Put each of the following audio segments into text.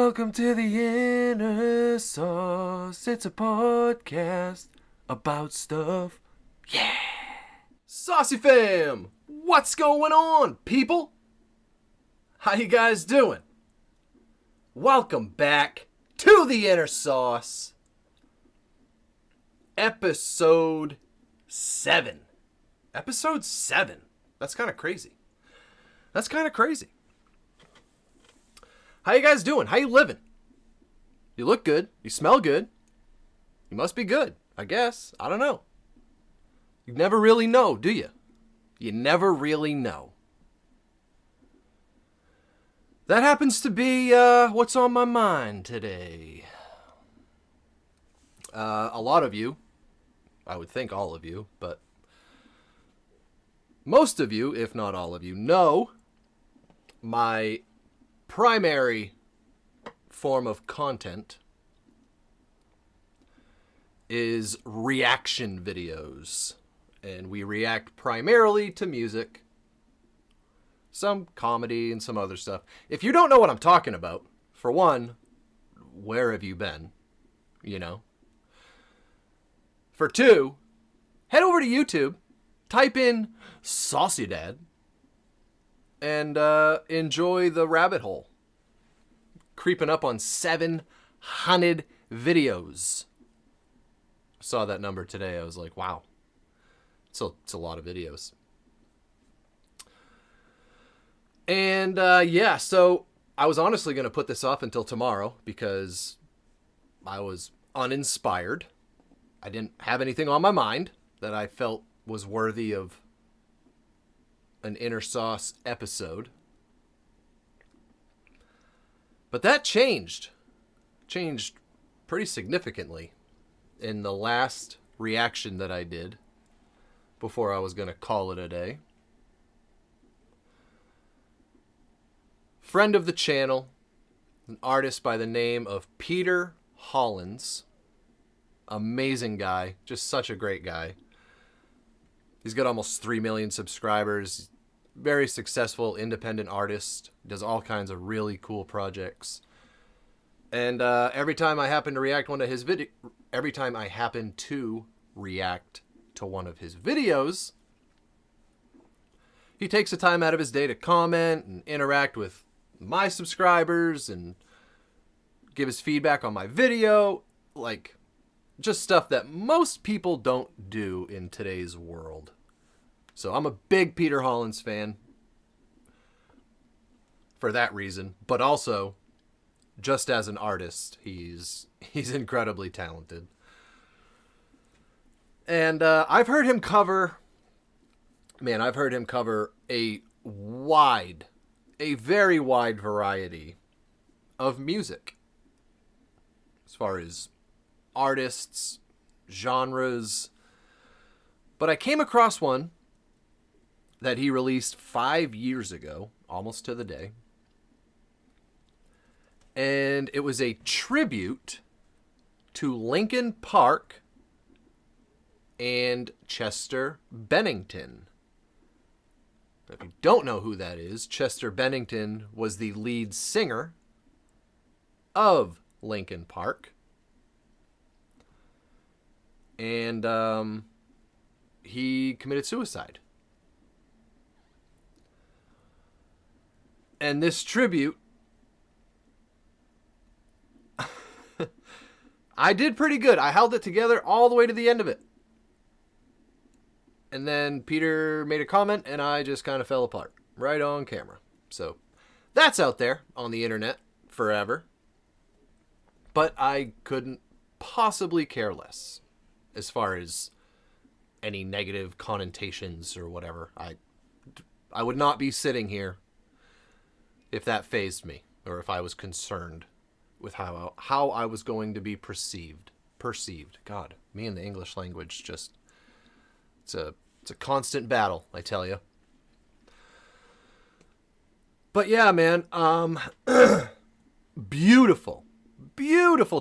Welcome to the Inner Sauce. It's a podcast about stuff. Yeah. SauceyFam, what's going on, people? How you guys doing? Welcome back to the Inner Sauce. Episode 7. Episode 7. That's kind of crazy. How you guys doing? How you living? You look good. You smell good. You must be good, I guess. I don't know. You never really know, do you? You never really know. That happens to be what's on my mind today. A lot of you, I would think all of you, but most of you, if not all of you, know my primary form of content is reaction videos. And we react primarily to music, some comedy, and some other stuff. If you don't know what I'm talking about, for one, where have you been? You know? For two, head over to YouTube, type in SauceyDad, and enjoy the rabbit hole. Creeping up on 700 videos. Saw that number today. I was like, wow. It's a lot of videos. And so I was honestly going to put this off until tomorrow because I was uninspired. I didn't have anything on my mind that I felt was worthy of an Inner Sauce episode. But that changed pretty significantly in the last reaction that I did before I was going to call it a day. Friend of the channel, an artist by the name of Peter Hollins. Amazing guy, just such a great guy. He's got almost 3 million subscribers. Very successful independent artist. Does all kinds of really cool projects. And every time I happen to react to one of his videos, he takes the time out of his day to comment and interact with my subscribers and give his feedback on my video. Like, just stuff that most people don't do in today's world. So I'm a big Peter Hollins fan for that reason, but also just as an artist, he's incredibly talented. And I've heard him cover a very wide variety of music. As far as artists, genres. But I came across one that he released 5 years ago, almost to the day. And it was a tribute to Linkin Park and Chester Bennington. If you don't know who that is, Chester Bennington was the lead singer of Linkin Park. And he committed suicide. And this tribute, I did pretty good. I held it together all the way to the end of it. And then Peter made a comment, and I just kind of fell apart right on camera. So that's out there on the internet forever. But I couldn't possibly care less as far as any negative connotations or whatever. I would not be sitting here if that fazed me, or if I was concerned with how I was going to be perceived. God, me and the English language just, it's a constant battle, I tell you. But yeah, man, beautiful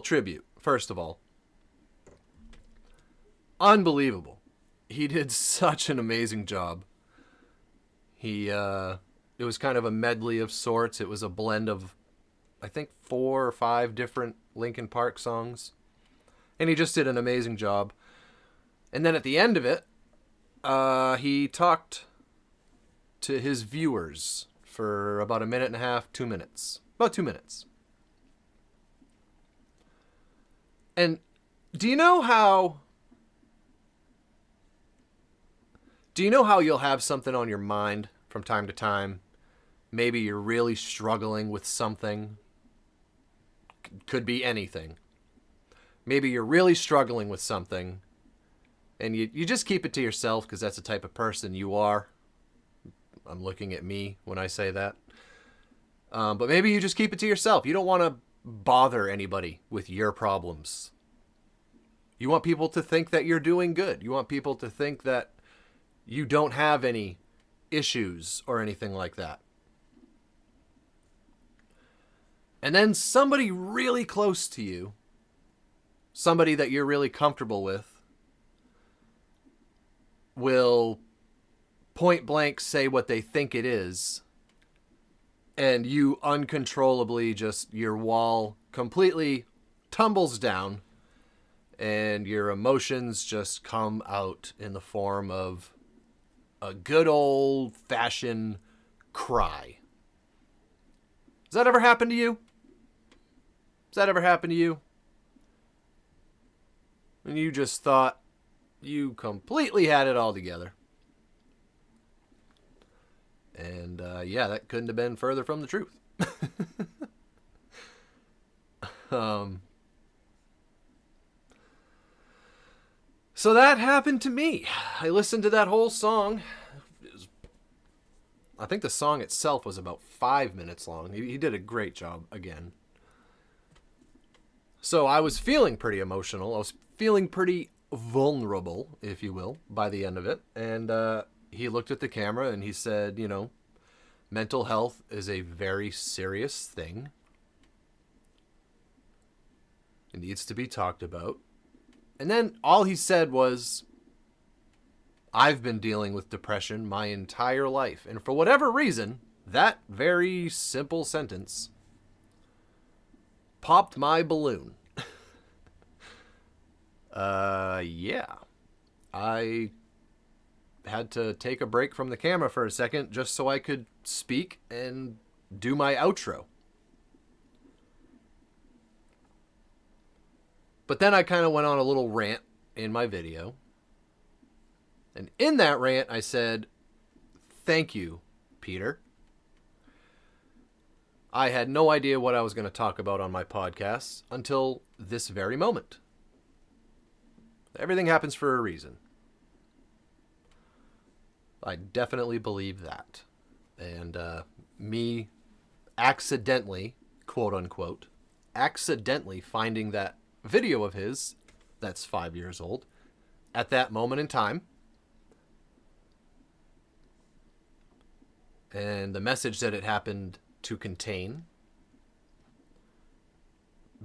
tribute, first of all. Unbelievable. He did such an amazing job. It was kind of a medley of sorts. It was a blend of I think 4 or 5 different Linkin Park songs. And he just did an amazing job. And then at the end of it, he talked to his viewers for about a minute and a half, 2 minutes. About 2 minutes. And do you know how you'll have something on your mind from time to time? Maybe you're really struggling with something. Could be anything. Maybe you're really struggling with something and you just keep it to yourself because that's the type of person you are. I'm looking at me when I say that. But maybe you just keep it to yourself. You don't want to bother anybody with your problems. You want people to think that you're doing good. You want people to think that you don't have any issues or anything like that. And then somebody really close to you, somebody that you're really comfortable with, will point blank say what they think it is, and you uncontrollably just, your wall completely tumbles down, and your emotions just come out in the form of a good old-fashioned cry. Has that ever happened to you? Has that ever happened to you? And you just thought you completely had it all together. And yeah, that couldn't have been further from the truth. So that happened to me. I listened to that whole song. I think the song itself was about 5 minutes long. He did a great job again. So I was feeling pretty emotional. I was feeling pretty vulnerable, if you will, by the end of it. And he looked at the camera and he said, you know, mental health is a very serious thing. It needs to be talked about. And then all he said was, I've been dealing with depression my entire life. And for whatever reason, that very simple sentence popped my balloon. Yeah. I had to take a break from the camera for a second just so I could speak and do my outro. But then I kind of went on a little rant in my video. And in that rant, I said, thank you, Peter. I had no idea what I was going to talk about on my podcast until this very moment. Everything happens for a reason. I definitely believe that. And me accidentally, quote unquote, accidentally finding that video of his that's 5 years old at that moment in time, and the message that it happened to contain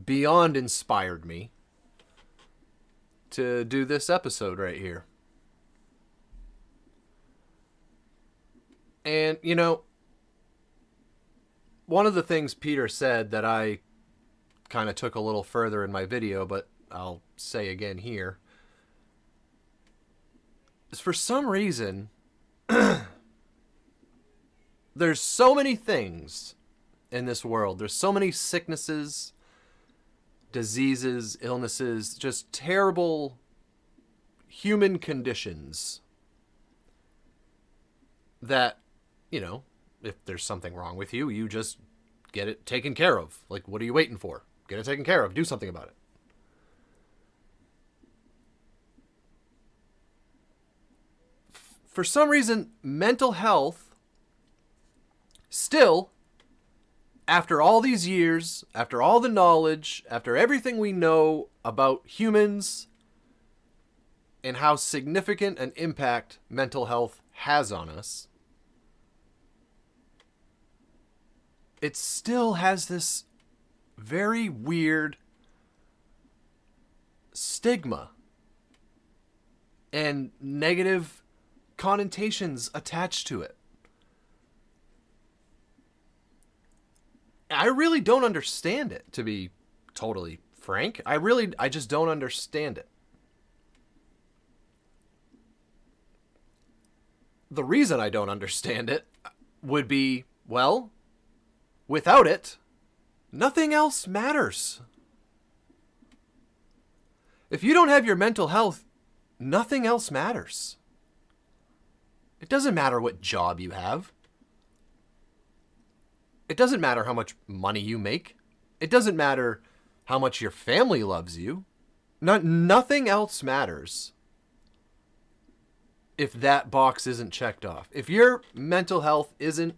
beyond inspired me to do this episode right here. And, you know, one of the things Peter said that I kind of took a little further in my video, but I'll say again here, is for some reason, there's so many things in this world. There's so many sicknesses, diseases, illnesses, just terrible human conditions that, you know, if there's something wrong with you, you just get it taken care of. Like, what are you waiting for? Get it taken care of. Do something about it. For some reason, mental health still, after all these years, after all the knowledge, after everything we know about humans and how significant an impact mental health has on us, it still has this very weird stigma and negative connotations attached to it. I really don't understand it, to be totally frank. I just don't understand it. The reason I don't understand it would be, well, without it, nothing else matters. If you don't have your mental health, nothing else matters. It doesn't matter what job you have. It doesn't matter how much money you make. It doesn't matter how much your family loves you. Nothing else matters if that box isn't checked off. If your mental health isn't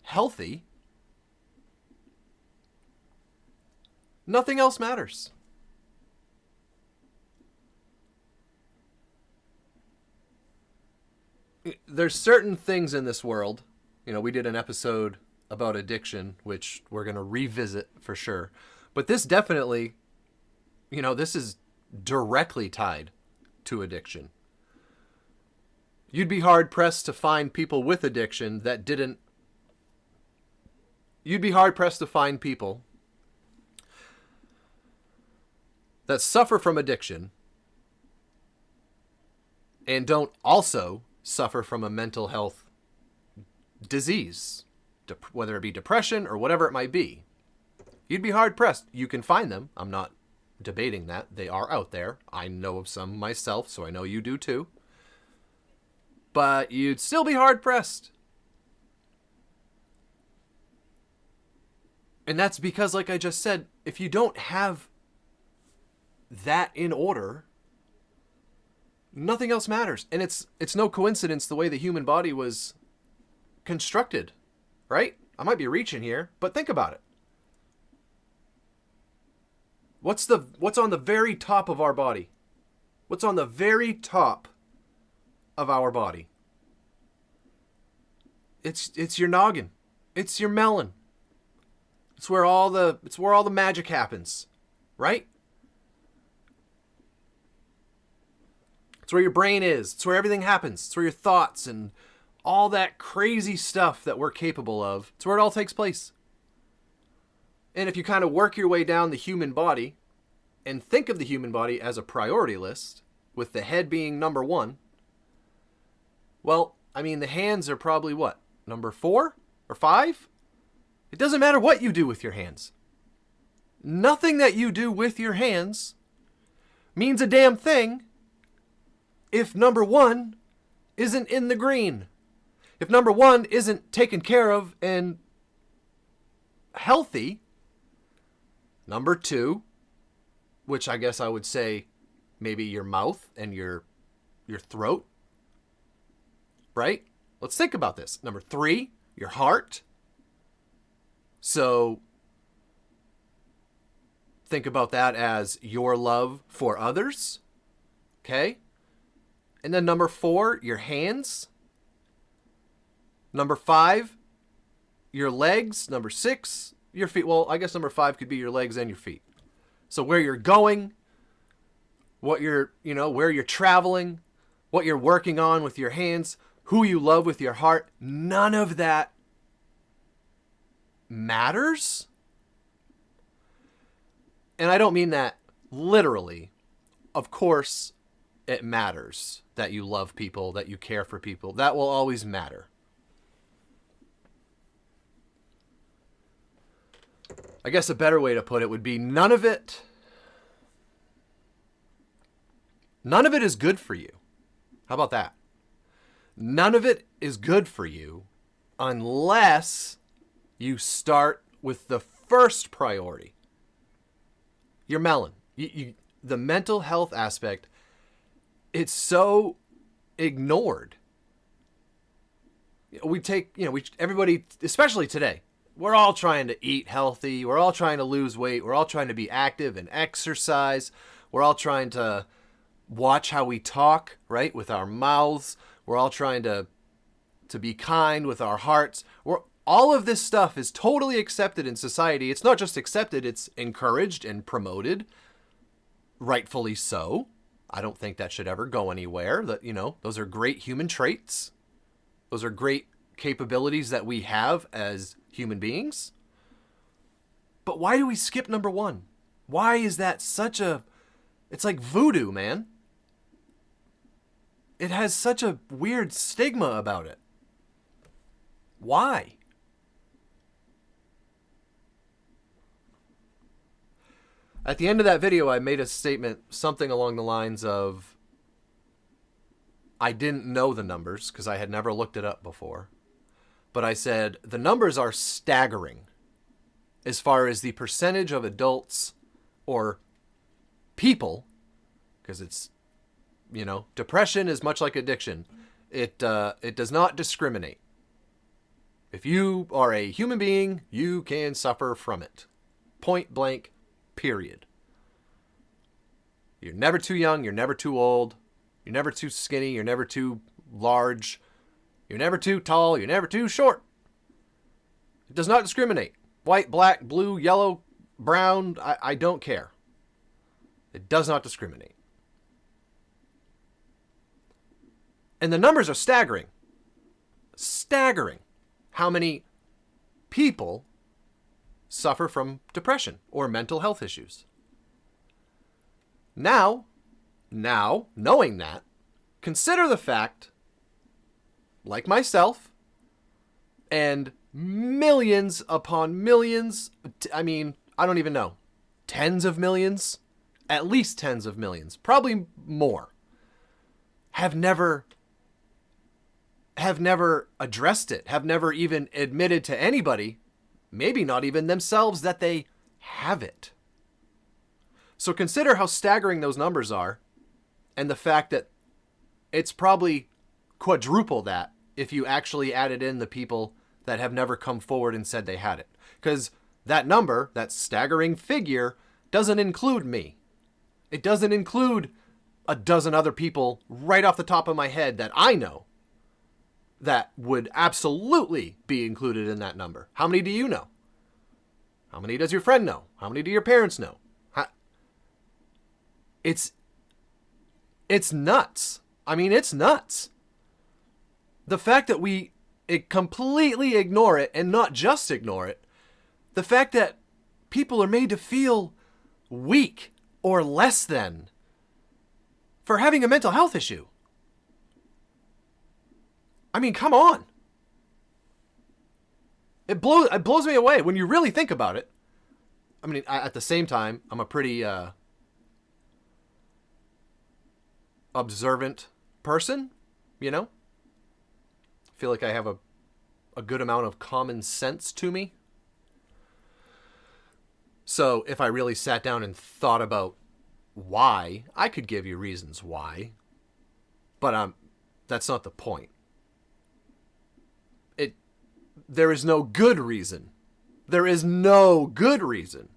healthy, nothing else matters. There's certain things in this world, we did an episode about addiction, which we're going to revisit for sure. But this definitely, this is directly tied to addiction. You'd be hard pressed to find people with addiction that didn't. You'd be hard pressed to find people that suffer from addiction and don't also suffer from a mental health disease, whether it be depression or whatever it might be. You'd be hard pressed. You can find them. I'm not debating that. They are out there. I know of some myself, so I know you do too. But you'd still be hard pressed. And that's because, like I just said, if you don't have that in order, nothing else matters. And it's no coincidence the way the human body was constructed, right? I might be reaching here, but think about it. What's on the very top of our body? What's on the very top of our body? It's your noggin. It's your melon. It's where all the magic happens, right? It's where your brain is. It's where everything happens. It's where your thoughts and all that crazy stuff that we're capable of. It's where it all takes place. And if you kind of work your way down the human body and think of the human body as a priority list, with the head being number 1, well, the hands are probably what? Number 4 or 5? It doesn't matter what you do with your hands. Nothing that you do with your hands means a damn thing if number 1 isn't in the green. If number 1 isn't taken care of and healthy, number 2, which I guess I would say maybe your mouth and your throat, right? Let's think about this. Number 3, your heart. So think about that as your love for others. Okay? And then number 4, your hands. Number 5, your legs. Number 6, your feet. Well, I guess number 5 could be your legs and your feet. So where you're going, where you're traveling, what you're working on with your hands, who you love with your heart, none of that matters. And I don't mean that literally. Of course, it matters that you love people, that you care for people. That will always matter. I guess a better way to put it would be none of it is good for you. How about that? None of it is good for you unless you start with the first priority. Your melon. The mental health aspect, it's so ignored. Everybody, especially today, we're all trying to eat healthy. We're all trying to lose weight. We're all trying to be active and exercise. We're all trying to watch how we talk, right, with our mouths. We're all trying to be kind with our hearts. All of this stuff is totally accepted in society. It's not just accepted, it's encouraged and promoted. Rightfully so. I don't think that should ever go anywhere. Those are great human traits. Those are great capabilities that we have as human beings. But why do we skip number 1? Why is that such a... It's like voodoo, man. It has such a weird stigma about it. Why? At the end of that video, I made a statement, something along the lines of, I didn't know the numbers because I had never looked it up before. But I said, the numbers are staggering as far as the percentage of adults or people, because it's, you know, depression is much like addiction. It does not discriminate. If you are a human being, you can suffer from it. Point blank, period. You're never too young. You're never too old. You're never too skinny. You're never too large. You're never too tall. You're never too short. It does not discriminate. White, black, blue, yellow, brown. I don't care. It does not discriminate. And the numbers are staggering. Staggering. How many people suffer from depression or mental health issues. Now, knowing that, consider the fact, like myself, and millions upon millions, I mean, I don't even know, tens of millions, at least tens of millions, probably more, have never addressed it, have never even admitted to anybody, maybe not even themselves, that they have it. So consider how staggering those numbers are, and the fact that it's probably quadruple that if you actually added in the people that have never come forward and said they had it. Because that number, that staggering figure, doesn't include me. It doesn't include a dozen other people right off the top of my head that I know that would absolutely be included in that number. How many do you know? How many does your friend know? How many do your parents know? It's nuts. I mean, it's nuts. The fact that we completely ignore it, and not just ignore it, the fact that people are made to feel weak or less than for having a mental health issue. I mean, come on. It blows me away when you really think about it. I mean, at the same time, I'm a pretty observant person, you know? I feel like I have a good amount of common sense to me. So if I really sat down and thought about why, I could give you reasons why. But that's not the point. There is no good reason. There is no good reason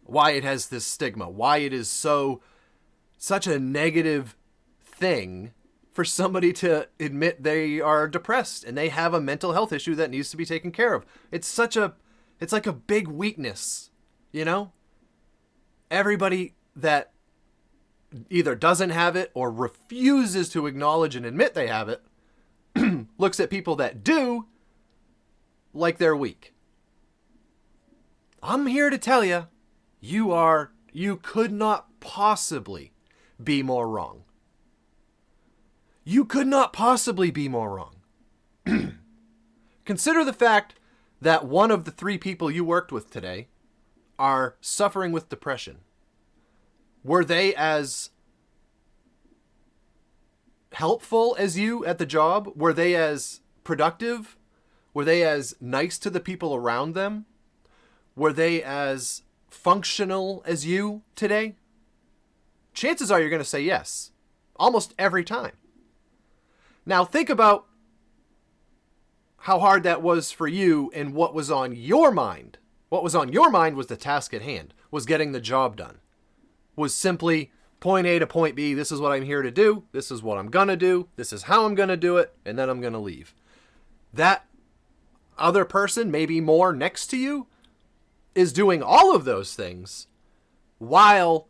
why it has this stigma, why it is such a negative thing for somebody to admit they are depressed and they have a mental health issue that needs to be taken care of. It's like a big weakness, you know? Everybody that either doesn't have it or refuses to acknowledge and admit they have it looks at people that do like they're weak. I'm here to tell you, you could not possibly be more wrong. You could not possibly be more wrong. Consider the fact that one of the 3 people you worked with today are suffering with depression. Were they as helpful as you at the job? Were they as productive? Were they as nice to the people around them? Were they as functional as you today? Chances are you're going to say yes. Almost every time. Now think about how hard that was for you and what was on your mind. What was on your mind was the task at hand, was getting the job done. Was simply point A to point B, this is what I'm here to do, this is what I'm going to do, this is how I'm going to do it, and then I'm going to leave. That other person, maybe more next to you, is doing all of those things while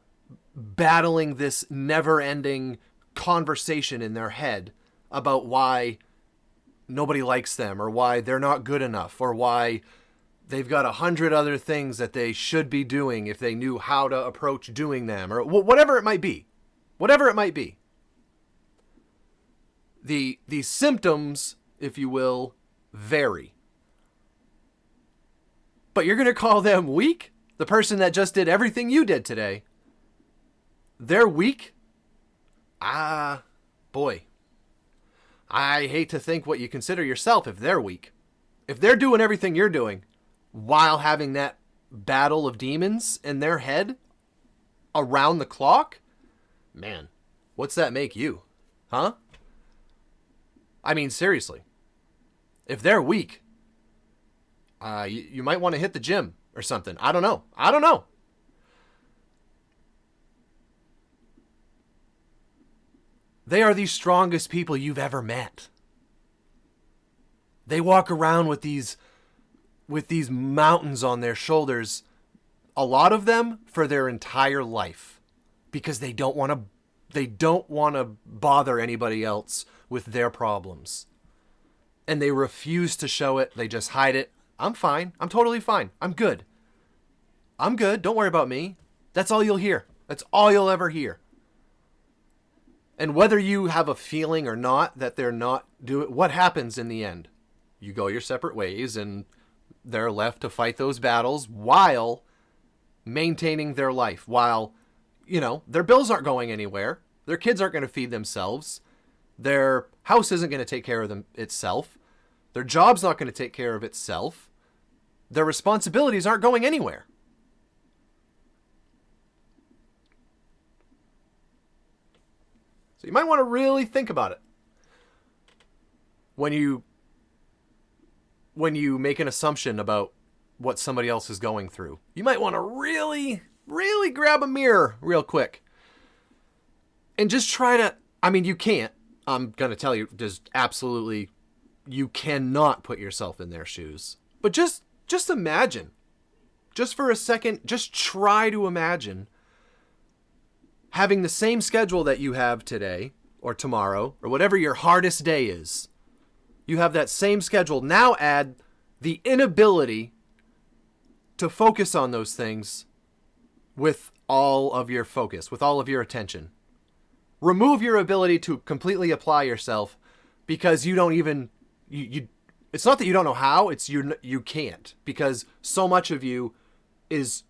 battling this never-ending conversation in their head about why nobody likes them, or why they're not good enough, or why they've got 100 other things that they should be doing if they knew how to approach doing them, or whatever it might be. Whatever it might be. The symptoms, if you will, vary. But you're going to call them weak? The person that just did everything you did today, they're weak? Boy. I hate to think what you consider yourself if they're weak. If they're doing everything you're doing while having that battle of demons in their head around the clock, man, what's that make you? Huh? I mean, seriously. If they're weak, you might want to hit the gym or something. I don't know. They are the strongest people you've ever met. They walk around with these mountains on their shoulders, a lot of them for their entire life, because they don't want to bother anybody else with their problems. And they refuse to show it. They just hide it. I'm fine. I'm totally fine. I'm good. Don't worry about me. That's all you'll hear. That's all you'll ever hear. And whether you have a feeling or not that they're not doing, what happens in the end? You go your separate ways and they're left to fight those battles while maintaining their life, while, their bills aren't going anywhere. Their kids aren't going to feed themselves. Their house isn't going to take care of them itself. Their job's not going to take care of itself. Their responsibilities aren't going anywhere. So you might want to really think about it when you make an assumption about what somebody else is going through. You might want to really, really grab a mirror real quick and just try to, you can't. I'm going to tell you, just absolutely, you cannot put yourself in their shoes. But just imagine, just for a second, just try to imagine having the same schedule that you have today or tomorrow or whatever your hardest day is. You have that same schedule. Now add the inability to focus on those things with all of your focus, with all of your attention. Remove your ability to completely apply yourself because you don't even, it's not that you don't know how, it's you can't, because so much of you is,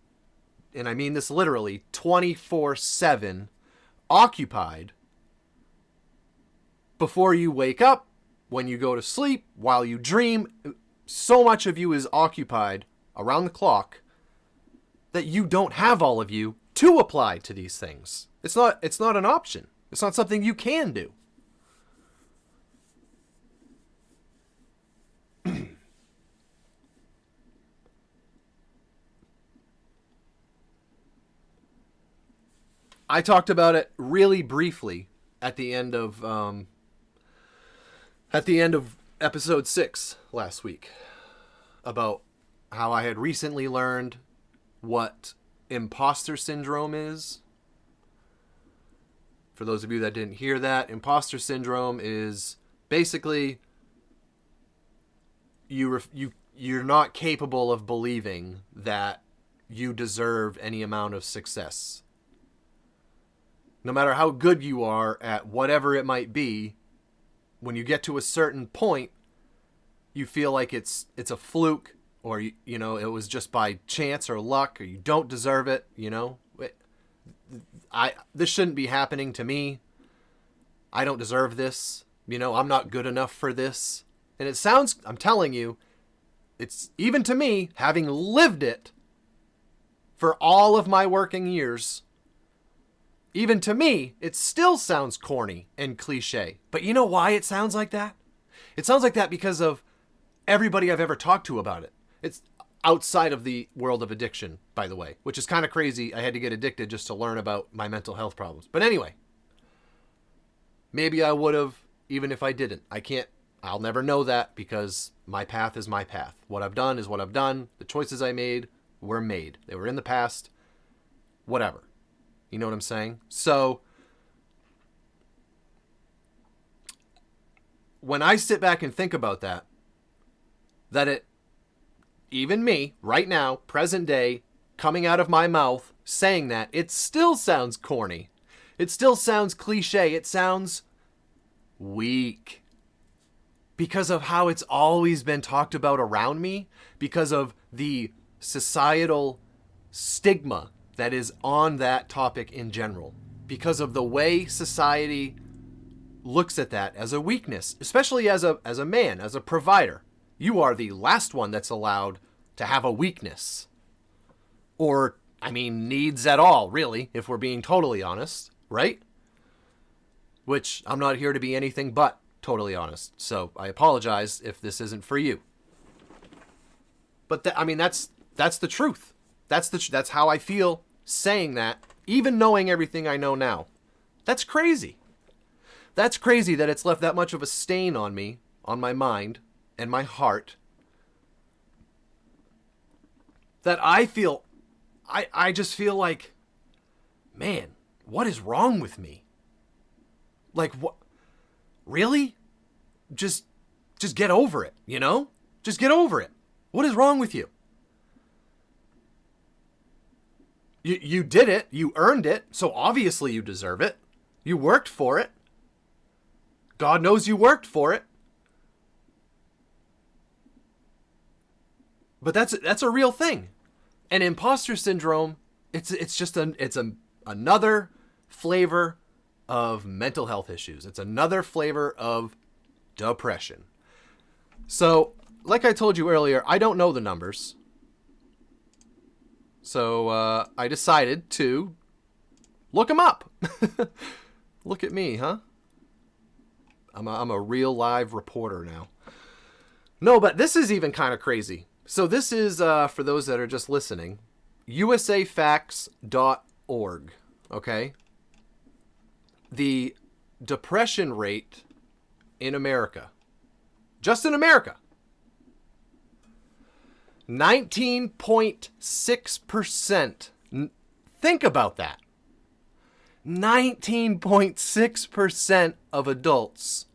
and I mean this literally, 24/7 occupied before you wake up, when you go to sleep, while you dream. So much of you is occupied around the clock that you don't have all of you to apply to these things. It's not an option. It's not something you can do. I talked about it really briefly at the end of episode 6 last week about how I had recently learned what imposter syndrome is. For those of you that didn't hear that, imposter syndrome is basically you're not capable of believing that you deserve any amount of success. No matter how good you are at whatever it might be, when you get to a certain point, you feel like it's a fluke, or it was just by chance or luck, or you don't deserve it. This shouldn't be happening to me. I don't deserve this. I'm not good enough for this. And it sounds, I'm telling you, it's even to me, having lived it for all of my working years, even to me, it still sounds corny and cliche. But you know why it sounds like that? It sounds like that because of everybody I've ever talked to about it. It's outside of the world of addiction, by the way, which is kind of crazy. I had to get addicted just to learn about my mental health problems. But anyway, maybe I would have, even if I didn't. I'll never know that because my path is my path. What I've done is what I've done. The choices I made were made. They were in the past. Whatever. You know what I'm saying? So when I sit back and think about that even me, right now, present day, coming out of my mouth, saying that, it still sounds corny. It still sounds cliche. It sounds weak. Because of how it's always been talked about around me, because of the societal stigma that is on that topic in general, because of the way society looks at that as a weakness, especially as a man, as a provider. You are the last one that's allowed to have a weakness. Or, I mean, needs at all, really, if we're being totally honest, right? Which I'm not here to be anything but totally honest. So I apologize if this isn't for you. But I mean, that's the truth. That's how I feel saying that, even knowing everything I know now. That's crazy. That's crazy that it's left that much of a stain on me, on my mind, and my heart. That I just feel like, man, what is wrong with me? Like, what? Really? Just get over it, you know? Just get over it. What is wrong with you? You did it. You earned it. So obviously you deserve it. You worked for it. God knows you worked for it. But that's a real thing. And imposter syndrome, it's just another flavor of mental health issues. It's another flavor of depression. So, like I told you earlier, I don't know the numbers. So, I decided to look them up. Look at me, huh? I'm a real live reporter now. No, but this is even kind of crazy. So this is, for those that are just listening, usafacts.org, okay? The depression rate in America, just in America, 19.6%. Think about that. 19.6% of adults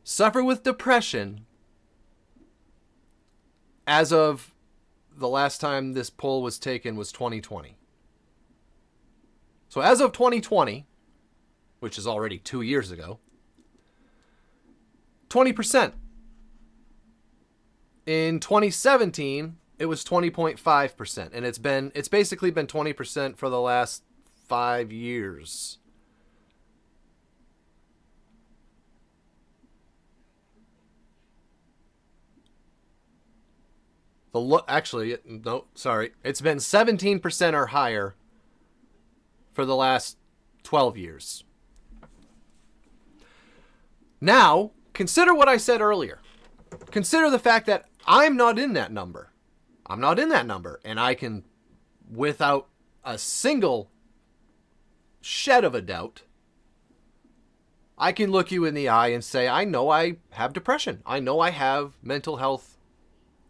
suffer with depression as of the last time this poll was taken was 2020. So as of 2020, which is already 2 years ago, 20%. In 2017, it was 20.5%, and it's basically been 20% for the last 5 years. Actually, no, sorry. It's been 17% or higher for the last 12 years. Now, consider what I said earlier. Consider the fact that I'm not in that number. I'm not in that number. And I can, without a single shed of a doubt, I can look you in the eye and say, I know I have depression. I know I have mental health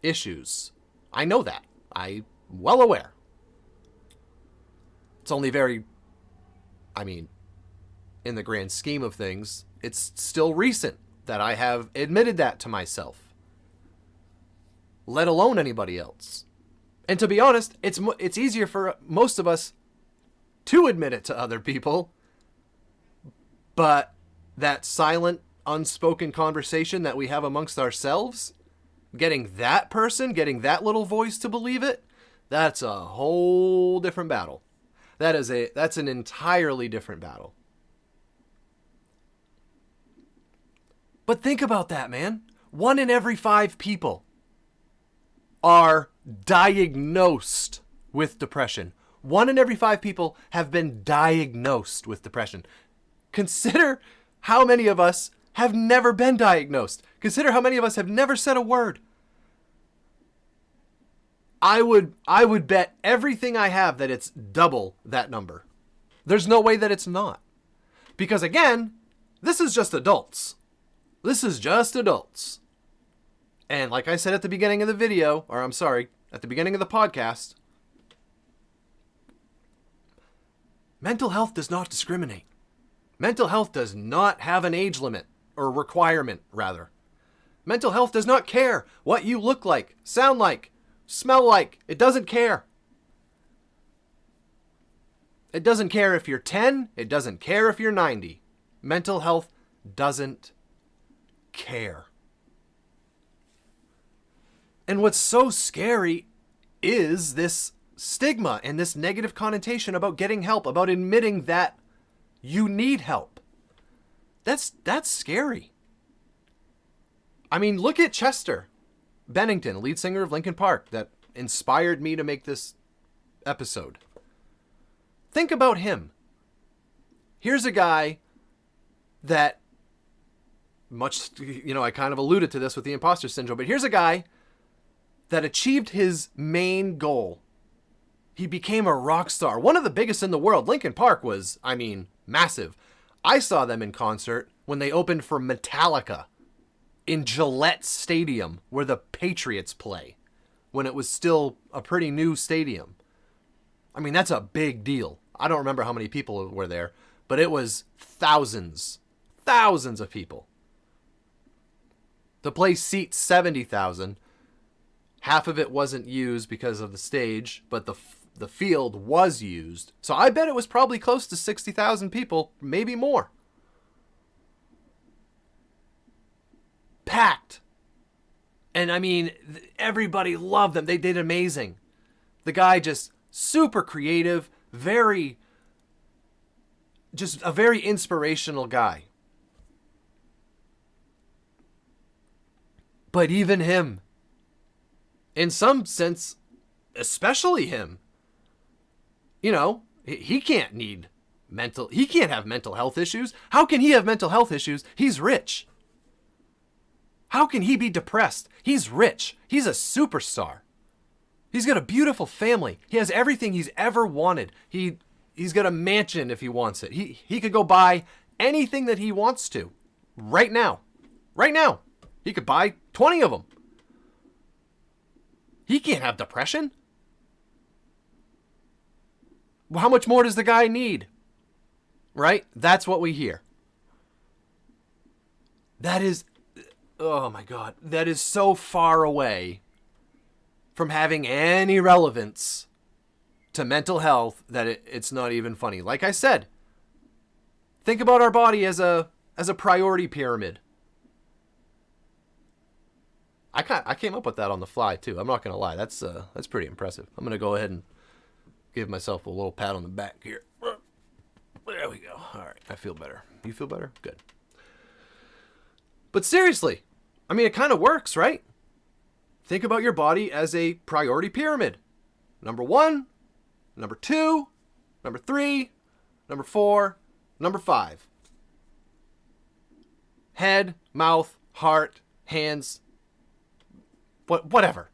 issues. I know that. I'm well aware. It's only in the grand scheme of things, it's still recent that I have admitted that to myself, let alone anybody else. And to be honest, it's easier for most of us to admit it to other people, but that silent, unspoken conversation that we have amongst ourselves, getting that little voice to believe it, that's a whole different battle. That's an entirely different battle. But think about that, man. 1 in every 5 people are diagnosed with depression. 1 in every 5 people have been diagnosed with depression. Consider how many of us have never been diagnosed. Consider how many of us have never said a word. I would bet everything I have that it's double that number. There's no way that it's not. Because again, this is just adults. This is just adults. And like I said at the beginning of the video, at the beginning of the podcast, mental health does not discriminate. Mental health does not have an age limit, or requirement, rather. Mental health does not care what you look like, sound like, smell like. It doesn't care. It doesn't care if you're 10. It doesn't care if you're 90. Mental health doesn't care. And what's so scary is this stigma and this negative connotation about getting help, about admitting that you need help. That's scary. I mean, look at Chester Bennington, lead singer of Linkin Park, that inspired me to make this episode. Think about him. Here's a guy that I kind of alluded to this with the imposter syndrome, but here's a guy that achieved his main goal. He became a rock star, one of the biggest in the world. Linkin Park was, massive. I saw them in concert when they opened for Metallica in Gillette Stadium, where the Patriots play, when it was still a pretty new stadium. That's a big deal. I don't remember how many people were there, but it was thousands of people. The place seats 70,000. Half of it wasn't used because of the stage, but the field was used. So I bet it was probably close to 60,000 people, maybe more. Packed. And everybody loved them. They did amazing. The guy just super creative, a very inspirational guy. But even him, in some sense, especially him, he can't have mental health issues. How can he have mental health issues? He's rich. How can he be depressed? He's rich. He's a superstar. He's got a beautiful family. He has everything he's ever wanted. He's got a mansion if he wants it. He could go buy anything that he wants to right now. Right now. He could buy 20 of them. He can't have depression. Well, how much more does the guy need? Right? That's what we hear. That is, oh my God, that is so far away from having any relevance to mental health that it's not even funny. Like I said, think about our body as a priority pyramid. I came up with that on the fly too. I'm not gonna lie. That's pretty impressive. I'm gonna go ahead and give myself a little pat on the back here. There we go. All right, I feel better. You feel better? Good. But seriously, it kind of works, right? Think about your body as a priority pyramid. Number 1, number 2, number 3, number 4, number 5. Head, mouth, heart, hands, whatever.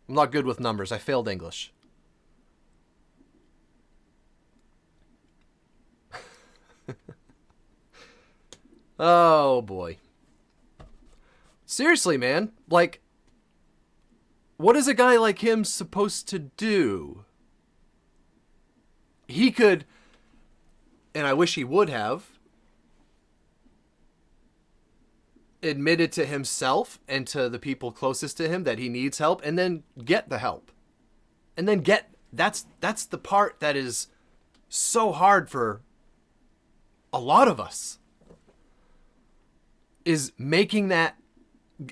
I'm not good with numbers. I failed English. Oh, boy. Seriously, man. What is a guy like him supposed to do? He could, and I wish he would have, admitted to himself and to the people closest to him that he needs help, and then get the help. And then that's the part that is so hard for a lot of us, is making that,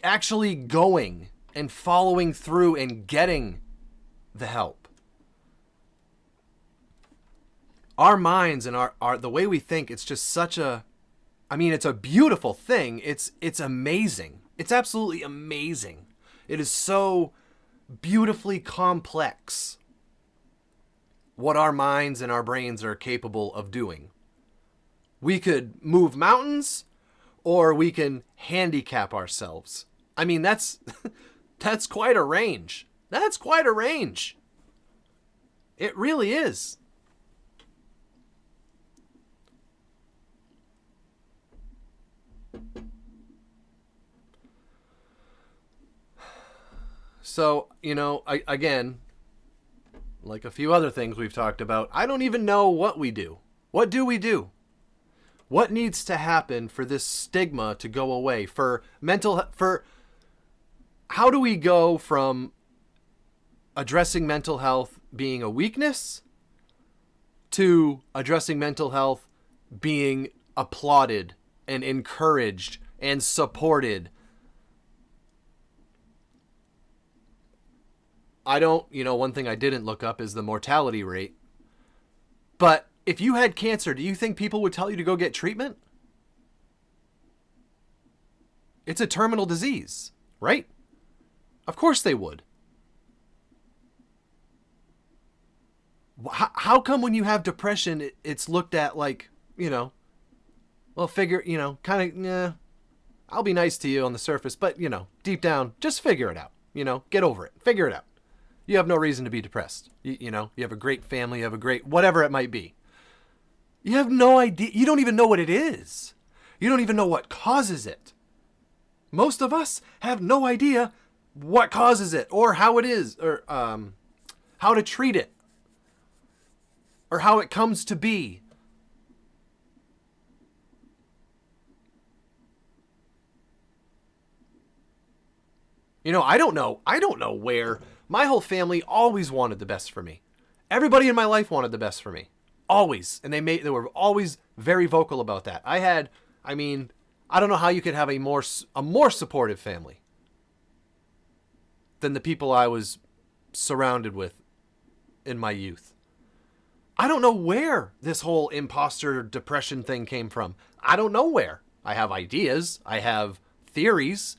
actually going and following through and getting the help. Our minds and our the way we think, it's just such a, it's a beautiful thing. It's amazing. It's absolutely amazing. It is so beautifully complex what our minds and our brains are capable of doing. We could move mountains, or we can handicap ourselves. That's quite a range. That's quite a range. It really is. So, again, like a few other things we've talked about, I don't even know what we do. What do we do? What needs to happen for this stigma to go away? For how do we go from addressing mental health being a weakness to addressing mental health being applauded and encouraged and supported? One thing I didn't look up is the mortality rate. But if you had cancer, do you think people would tell you to go get treatment? It's a terminal disease, right? Of course they would. How come when you have depression, it's looked at like, well, figure, kind of, I'll be nice to you on the surface, but, deep down, just figure it out. Get over it. Figure it out. You have no reason to be depressed. You have a great family, you have a great, whatever it might be. You have no idea. You don't even know what it is. You don't even know what causes it. Most of us have no idea what causes it or how it is or how to treat it or how it comes to be. I don't know. I don't know where. My whole family always wanted the best for me. Everybody in my life wanted the best for me. Always. And they were always very vocal about that. I don't know how you could have a more supportive family than the people I was surrounded with in my youth. I don't know where this whole imposter depression thing came from. I don't know where. I have ideas. I have theories.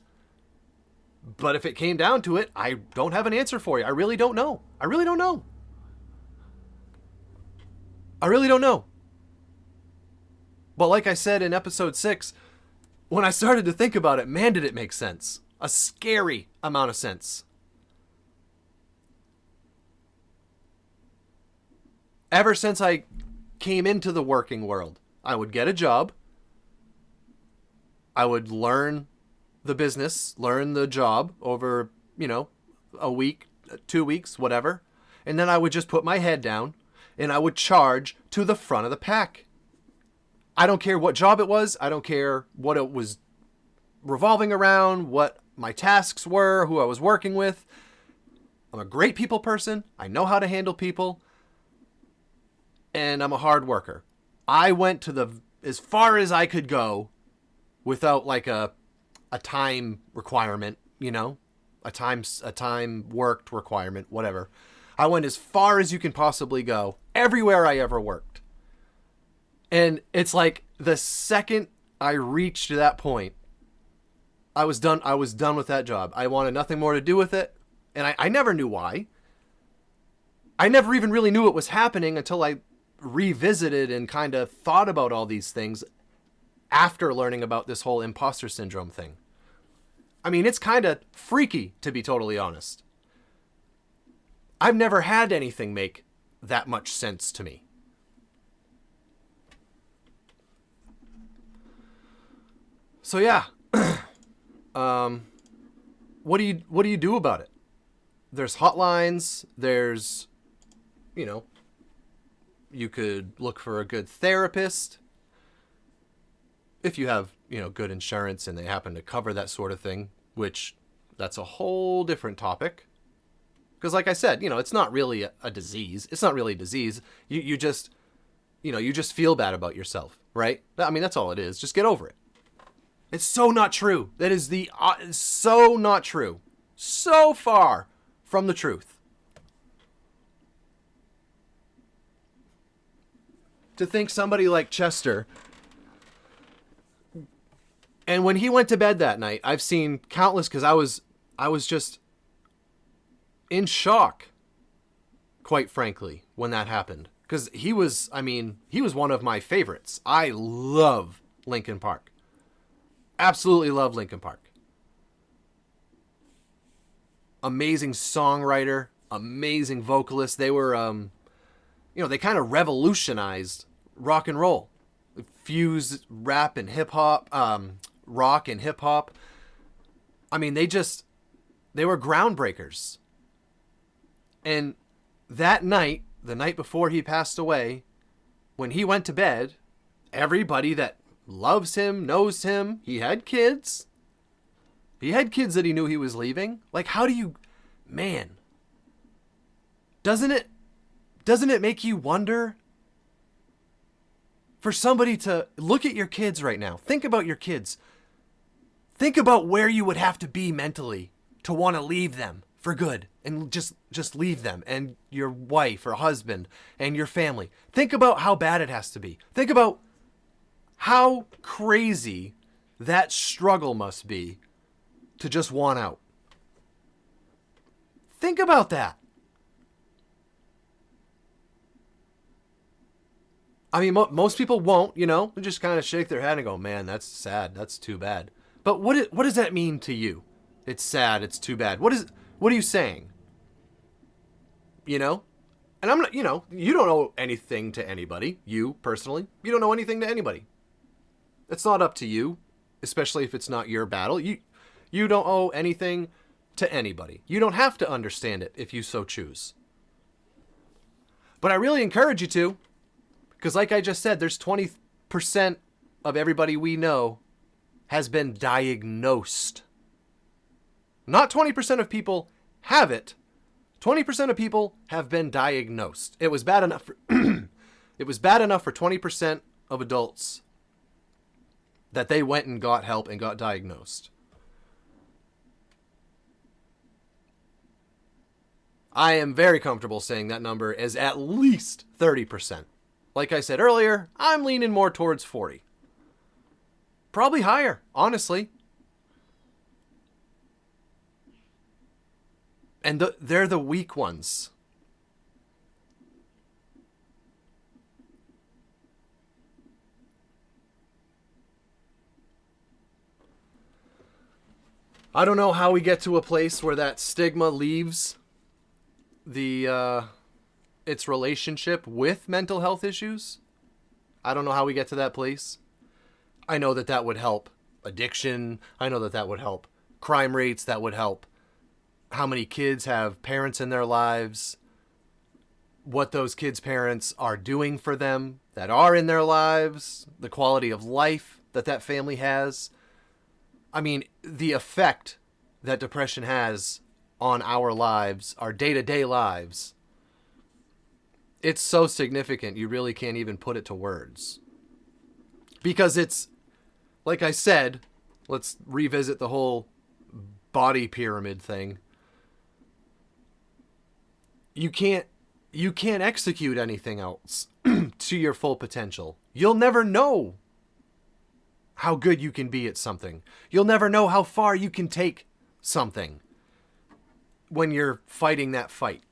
But if it came down to it, I don't have an answer for you. I really don't know. I really don't know. But like I said in episode 6, when I started to think about it, man, did it make sense. A scary amount of sense. Ever since I came into the working world, I would get a job. I would learn the business, learn the job over, a week, 2 weeks, whatever. And then I would just put my head down and I would charge to the front of the pack. I don't care what job it was. I don't care what it was revolving around, what my tasks were, who I was working with. I'm a great people person. I know how to handle people. And I'm a hard worker. I went to as far as I could go without like a time requirement, a time worked requirement, whatever. I went as far as you can possibly go everywhere I ever worked. And it's like the second I reached that point, I was done with that job. I wanted nothing more to do with it. And I never knew why. I never even really knew it was happening until I revisited and kind of thought about all these things after learning about this whole imposter syndrome thing. I mean, it's kind of freaky, to be totally honest. I've never had anything make that much sense to me. So yeah, what do you do about it? There's hotlines. There's, you could look for a good therapist if you have, good insurance and they happen to cover that sort of thing, which that's a whole different topic. Because like I said, it's not really a disease. It's not really a disease. You just, you just feel bad about yourself, right? I mean, that's all it is. Just get over it. It's so not true. That is so not true. So far from the truth. To think somebody like Chester, and when he went to bed that night, I've seen countless, because I was just in shock, quite frankly, when that happened. Because he was one of my favorites. I love Linkin Park. Absolutely love Linkin Park. Amazing songwriter, amazing vocalist. They were, they kind of revolutionized rock and roll. Fused rap and hip hop, rock and hip hop. I mean, they were groundbreakers. And that night, the night before he passed away, when he went to bed, everybody that loves him, knows him, he had kids. He had kids that he knew he was leaving. Like, how do you, man, doesn't it make you wonder? For somebody to look at your kids right now, think about your kids. Think about where you would have to be mentally to want to leave them for good and just leave them and your wife or husband and your family. Think about how bad it has to be. Think about how crazy that struggle must be to just want out. Think about that. I mean, most people won't, you know, they just kind of shake their head and go, man, that's sad. That's too bad. But what does that mean to you? It's sad. It's too bad. What are you saying? You know? And I'm not, you know, you don't owe anything to anybody. You, personally, you don't owe anything to anybody. It's not up to you, especially if it's not your battle. You don't owe anything to anybody. You don't have to understand it if you so choose. But I really encourage you to. Because like I just said, there's 20% of everybody we know has been diagnosed. Not 20% of people have it. 20% of people have been diagnosed. It was bad enough for it was bad enough for 20% of adults that they went and got help and got diagnosed. I am very comfortable saying that number is at least 30%. Like I said earlier, I'm leaning more towards 40. Probably higher, honestly. And they're the weak ones. I don't know how we get to a place where that stigma leaves its relationship with mental health issues. I don't know how we get to that place. I know that would help addiction. I know that would help crime rates. That would help how many kids have parents in their lives, what those kids' parents are doing for them that are in their lives, the quality of life that family has. I mean, the effect that depression has on our lives, our day-to-day lives, it's so significant you really can't even put it to words. Because it's, like I said, let's revisit the whole body pyramid thing. You can't execute anything else to your full potential. You'll never know how good you can be at something. You'll never know how far you can take something when you're fighting that fight.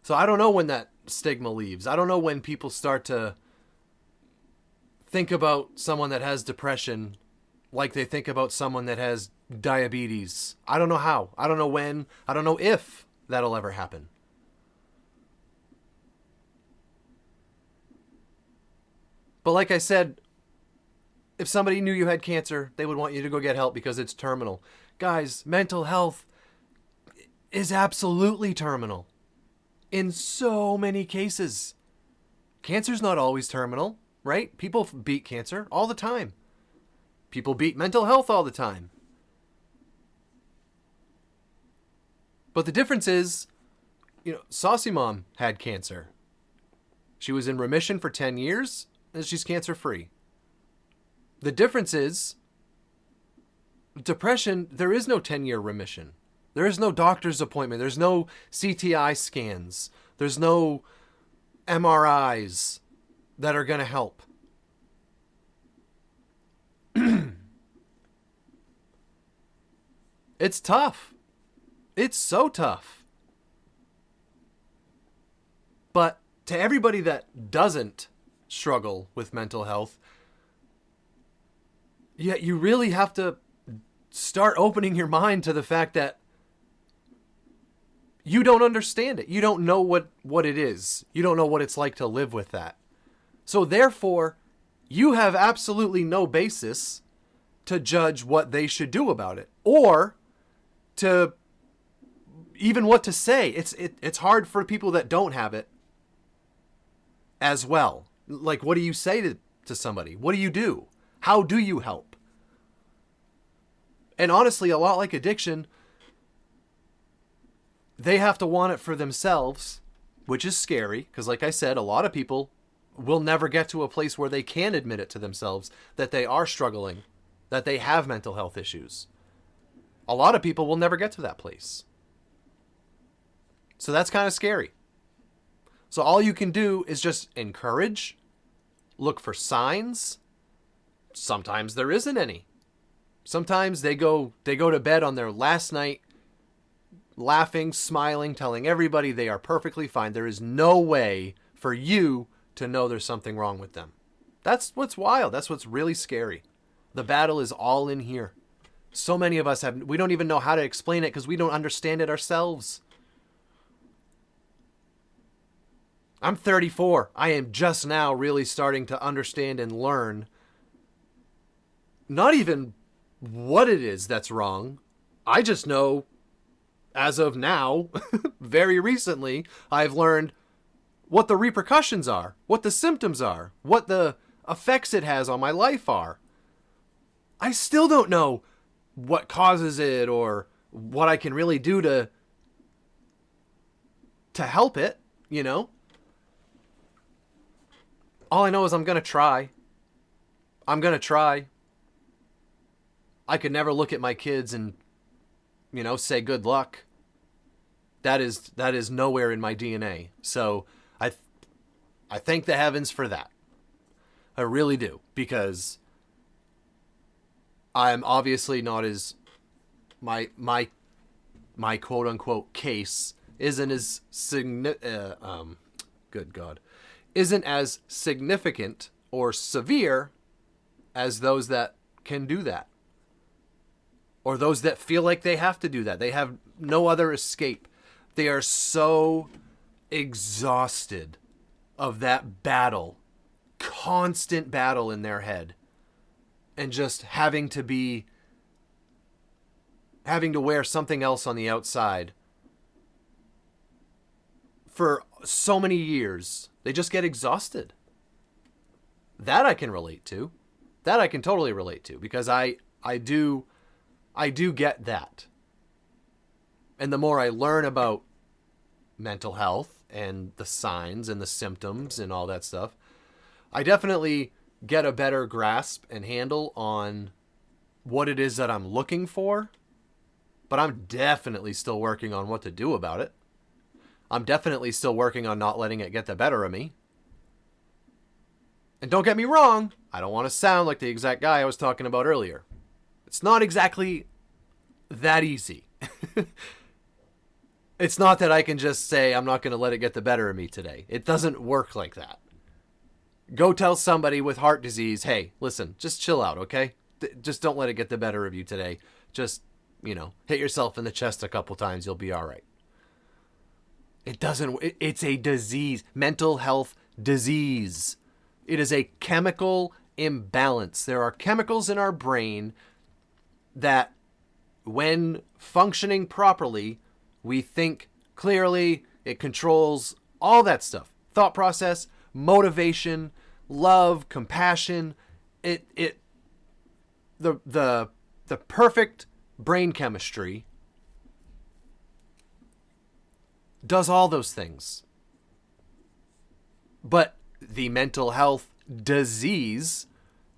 So I don't know when that stigma leaves. I don't know when people start to think about someone that has depression like they think about someone that has diabetes. I don't know how. I don't know when. I don't know if that'll ever happen. But like I said, if somebody knew you had cancer, they would want you to go get help because it's terminal. Guys, mental health is absolutely terminal. In so many cases. Cancer's not always terminal, right? People beat cancer all the time. People beat mental health all the time. But the difference is, you know, Saucy Mom had cancer. She was in remission for 10 years, and she's cancer-free. The difference is, depression, there is no 10-year remission. There is no doctor's appointment. There's no CTI scans. There's no MRIs that are going to help. It's tough. It's so tough. But to everybody that doesn't struggle with mental health, you really have to start opening your mind to the fact that you don't understand it. You don't know what it is. You don't know what it's like to live with that. So therefore, you have absolutely no basis to judge what they should do about it. Or to even what to say. It's hard for people that don't have it as well. Like, what do you say to somebody? What do you do? How do you help? And honestly, a lot like addiction, they have to want it for themselves, which is scary, because like I said, a lot of people will never get to a place where they can admit it to themselves that they are struggling, that they have mental health issues. A lot of people will never get to that place. So that's kind of scary. So all you can do is just encourage, look for signs. Sometimes there isn't any. Sometimes they go to bed on their last night laughing, smiling, telling everybody they are perfectly fine. There is no way for you to know there's something wrong with them. That's what's wild. That's what's really scary. The battle is all in here. So many of us we don't even know how to explain it because we don't understand it ourselves. I'm 34. I am just now really starting to understand and learn not even what it is that's wrong. I just know, as of now, very recently, I've learned what the repercussions are, what the symptoms are, what the effects it has on my life are. I still don't know what causes it or what I can really do to help it, you know? All I know is I'm going to try. I'm going to try. I could never look at my kids and, you know, say good luck. That is nowhere in my DNA. So I thank the heavens for that. I really do, because I'm obviously not as my quote unquote case isn't as good God, isn't as significant or severe as those that can do that. Or those that feel like they have to do that. They have no other escape. They are so exhausted of that battle, constant battle in their head, and just having to wear something else on the outside for so many years. They just get exhausted. That I can relate to. That I can totally relate to, because I do get that. And the more I learn about mental health and the signs and the symptoms and all that stuff, I definitely get a better grasp and handle on what it is that I'm looking for. But I'm definitely still working on what to do about it. I'm definitely still working on not letting it get the better of me. And don't get me wrong, I don't want to sound like the exact guy I was talking about earlier. It's not exactly that easy. It's not that I can just say, I'm not going to let it get the better of me today. It doesn't work like that. Go tell somebody with heart disease, hey, listen, just chill out, okay? Just don't let it get the better of you today. Just, you know, hit yourself in the chest a couple times. You'll be all right. It's a disease, mental health disease. It is a chemical imbalance. There are chemicals in our brain that, when functioning properly, we think clearly. It controls all that stuff. Thought process, motivation, love, compassion. The perfect brain chemistry does all those things. But the mental health disease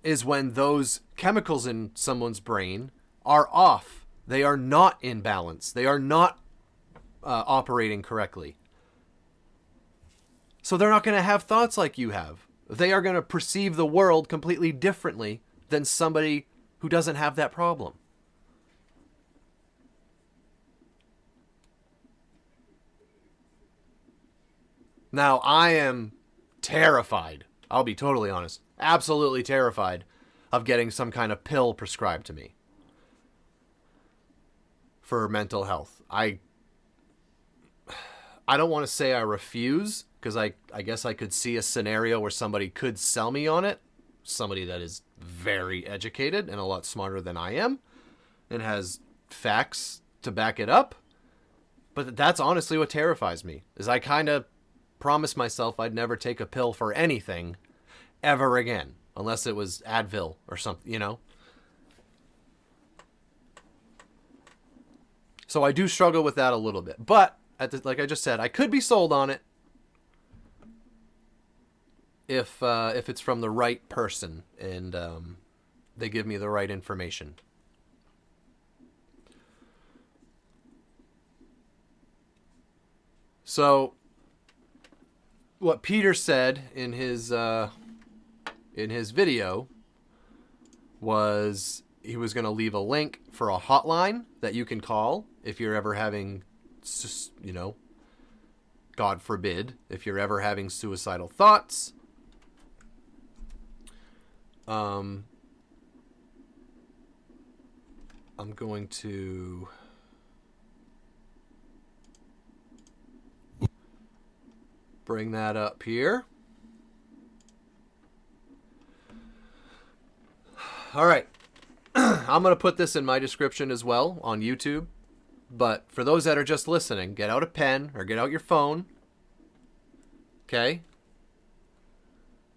is when those chemicals in someone's brain are off. They are not in balance. They are not operating correctly. So they're not going to have thoughts like you have. They are going to perceive the world completely differently than somebody who doesn't have that problem. Now, I am terrified. I'll be totally honest. Absolutely terrified of getting some kind of pill prescribed to me for mental health. I don't want to say I refuse, because I guess I could see a scenario where somebody could sell me on it. Somebody that is very educated and a lot smarter than I am and has facts to back it up. But that's honestly what terrifies me, is I kind of promised myself I'd never take a pill for anything ever again, unless it was Advil or something, you know? So I do struggle with that a little bit. But, like I just said, I could be sold on it if it's from the right person and they give me the right information. So, what Peter said in his video was he was going to leave a link for a hotline that you can call if you're ever having, you know, God forbid, if you're ever having suicidal thoughts. I'm going to bring that up here. All right. I'm going to put this in my description as well on YouTube. But for those that are just listening, get out a pen or get out your phone. Okay?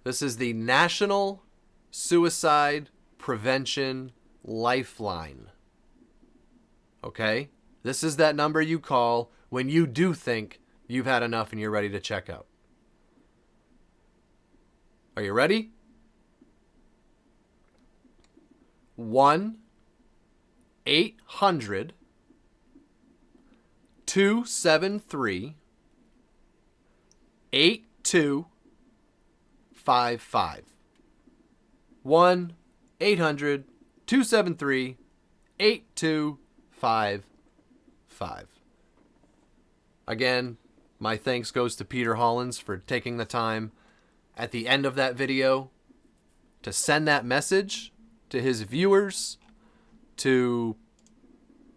This is the National Suicide Prevention Lifeline. Okay? This is that number you call when you do think you've had enough and you're ready to check out. Are you ready? 1-800-273-8255. 1-800-273-8255. Again, my thanks goes to Peter Hollins for taking the time at the end of that video to send that message to his viewers, to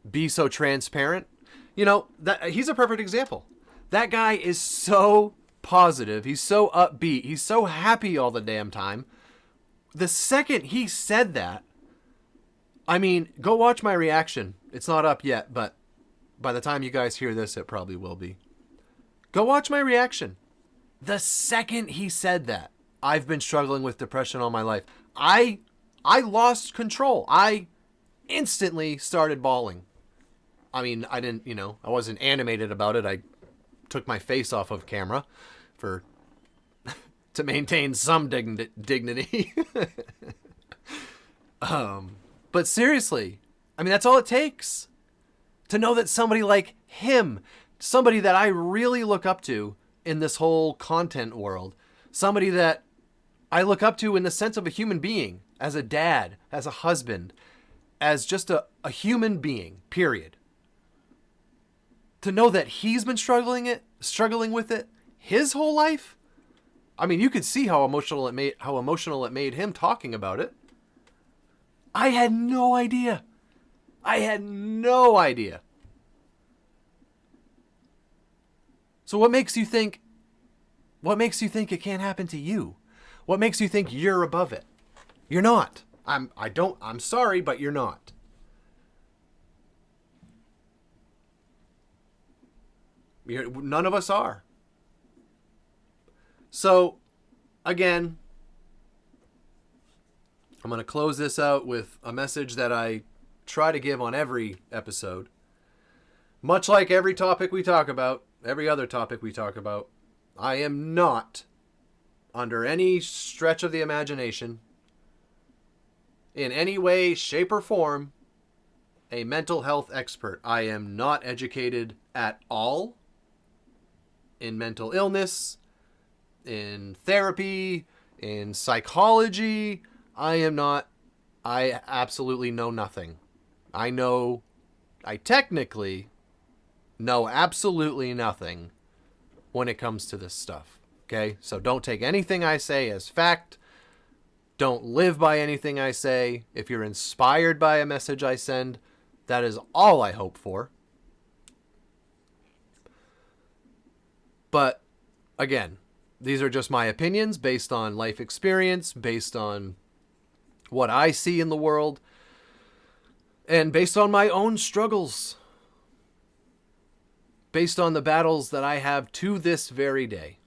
be so transparent. You know, he's a perfect example. That guy is so positive. He's so upbeat. He's so happy all the damn time. The second he said that, I mean, go watch my reaction. It's not up yet, but by the time you guys hear this, it probably will be. Go watch my reaction. The second he said that, I've been struggling with depression all my life. I lost control. I instantly started bawling. I mean, I didn't, you know, I wasn't animated about it. I took my face off of camera to maintain some dignity. But seriously, I mean, that's all it takes to know that somebody like him, somebody that I really look up to in this whole content world, somebody that I look up to in the sense of a human being, as a dad, as a husband, as just a human being, period. To know that he's been struggling with it his whole life. I mean, you could see how emotional it made him talking about it. I had no idea. So what makes you think it can't happen to you? What makes you think you're above it? You're not. I'm sorry, but you're not. None of us are. So, again, I'm going to close this out with a message that I try to give on every episode. Much like every topic we talk about, every other topic we talk about, I am not, under any stretch of the imagination, in any way, shape, or form, a mental health expert. I am not educated at all in mental illness, in therapy, in psychology. I absolutely know nothing. I technically know absolutely nothing when it comes to this stuff. Okay? So don't take anything I say as fact. Don't live by anything I say. If you're inspired by a message I send, that is all I hope for. But, again, these are just my opinions based on life experience, based on what I see in the world, and based on my own struggles. based on the battles that I have to this very day.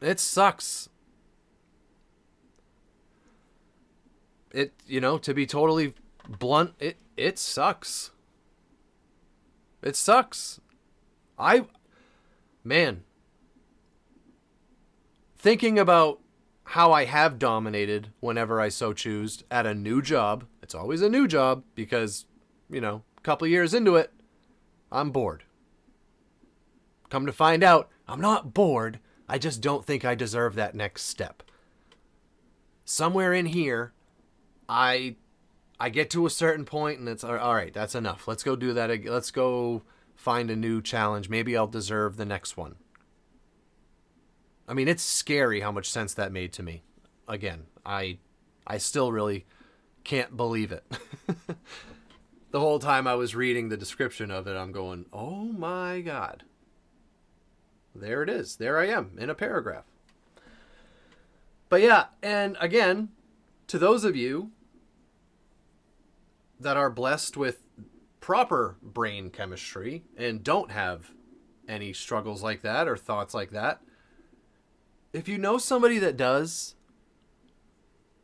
It sucks. To be totally blunt, it sucks. It sucks. Thinking about how I have dominated whenever I so choose at a new job. It's always a new job because, a couple years into it, I'm bored. Come to find out, I'm not bored. I just don't think I deserve that next step. Somewhere in here, I get to a certain point and it's all right, that's enough. Let's go do that again. Let's go find a new challenge. Maybe I'll deserve the next one. I mean, it's scary how much sense that made to me. Again, I still really can't believe it. The whole time I was reading the description of it, I'm going, oh my God. There it is. There I am in a paragraph. But yeah, and again, to those of you that are blessed with proper brain chemistry and don't have any struggles like that or thoughts like that, if you know somebody that does,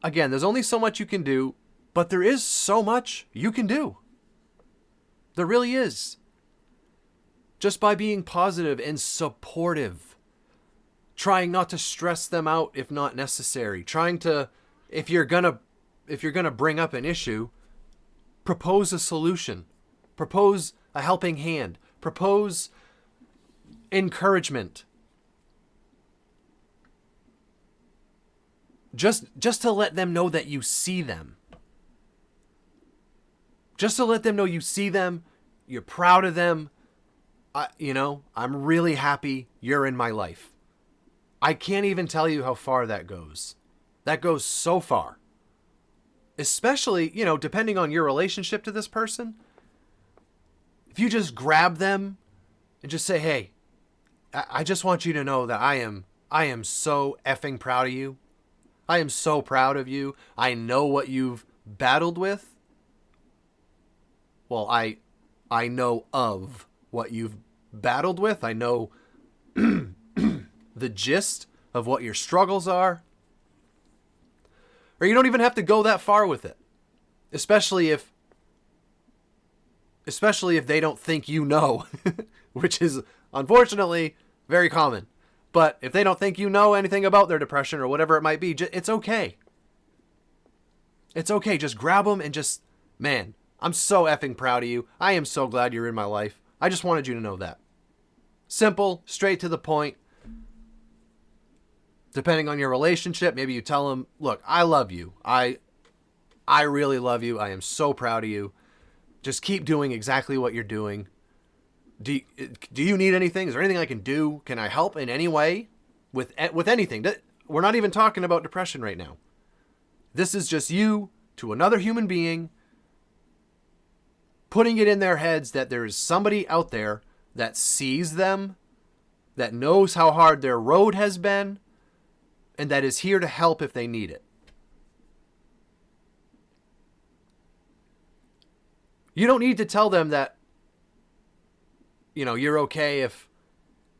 again, there's only so much you can do, but there is so much you can do. There really is. Just by being positive and supportive. Trying not to stress them out if not necessary. Trying to, if you're gonna bring up an issue, propose a solution. Propose a helping hand. Propose encouragement. Just to let them know that you see them. Just to let them know you see them, you're proud of them. I'm really happy you're in my life. I can't even tell you how far that goes. That goes so far. Especially, depending on your relationship to this person. If you just grab them and just say, hey, I just want you to know that I am so effing proud of you. I am so proud of you. I know what you've battled with. Well, I know of what you've battled with. I know the gist of what your struggles are. Or you don't even have to go that far with it. Especially if they don't think you know, which is unfortunately very common. But if they don't think you know anything about their depression or whatever it might be, it's okay. It's okay. Just grab them and just, man, I'm so effing proud of you. I am so glad you're in my life. I just wanted you to know that. Simple, straight to the point. Depending on your relationship, maybe you tell them, look, I love you. I really love you. I am so proud of you. Just keep doing exactly what you're doing. Do you need anything? Is there anything I can do? Can I help in any way with anything? We're not even talking about depression right now. This is just you to another human being putting it in their heads that there is somebody out there that sees them, that knows how hard their road has been, and that is here to help if they need it. You don't need to tell them that, you're okay if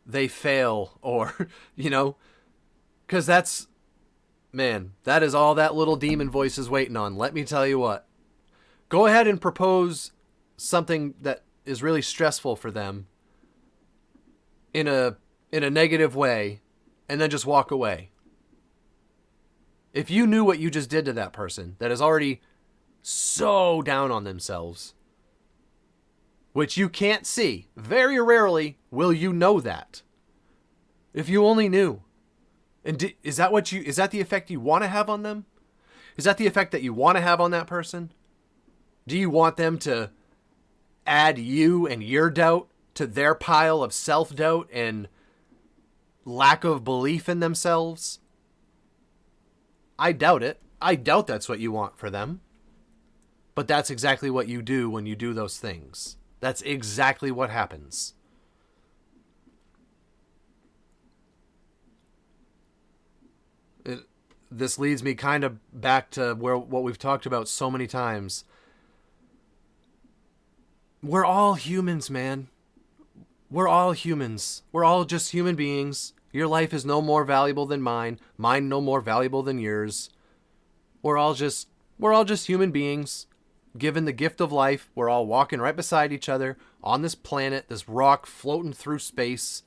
they fail or, because that is all that little demon voice is waiting on. Let me tell you what. Go ahead and propose something that is really stressful for them in a negative way and then just walk away. If you knew what you just did to that person that is already so down on themselves, which you can't see, very rarely will you know that. If you only knew. And is that the effect you want to have on them? Is that the effect that you want to have on that person? Do you want them to add you and your doubt to their pile of self-doubt and lack of belief in themselves? I doubt it. I doubt that's what you want for them. But that's exactly what you do when you do those things. That's exactly what happens. This leads me kind of back to what we've talked about so many times. we're all humans, man. We're all humans. We're all just human beings. Your life is no more valuable than mine. Mine no more valuable than yours. We're all just human beings given the gift of life. We're all walking right beside each other on this planet, this rock floating through space.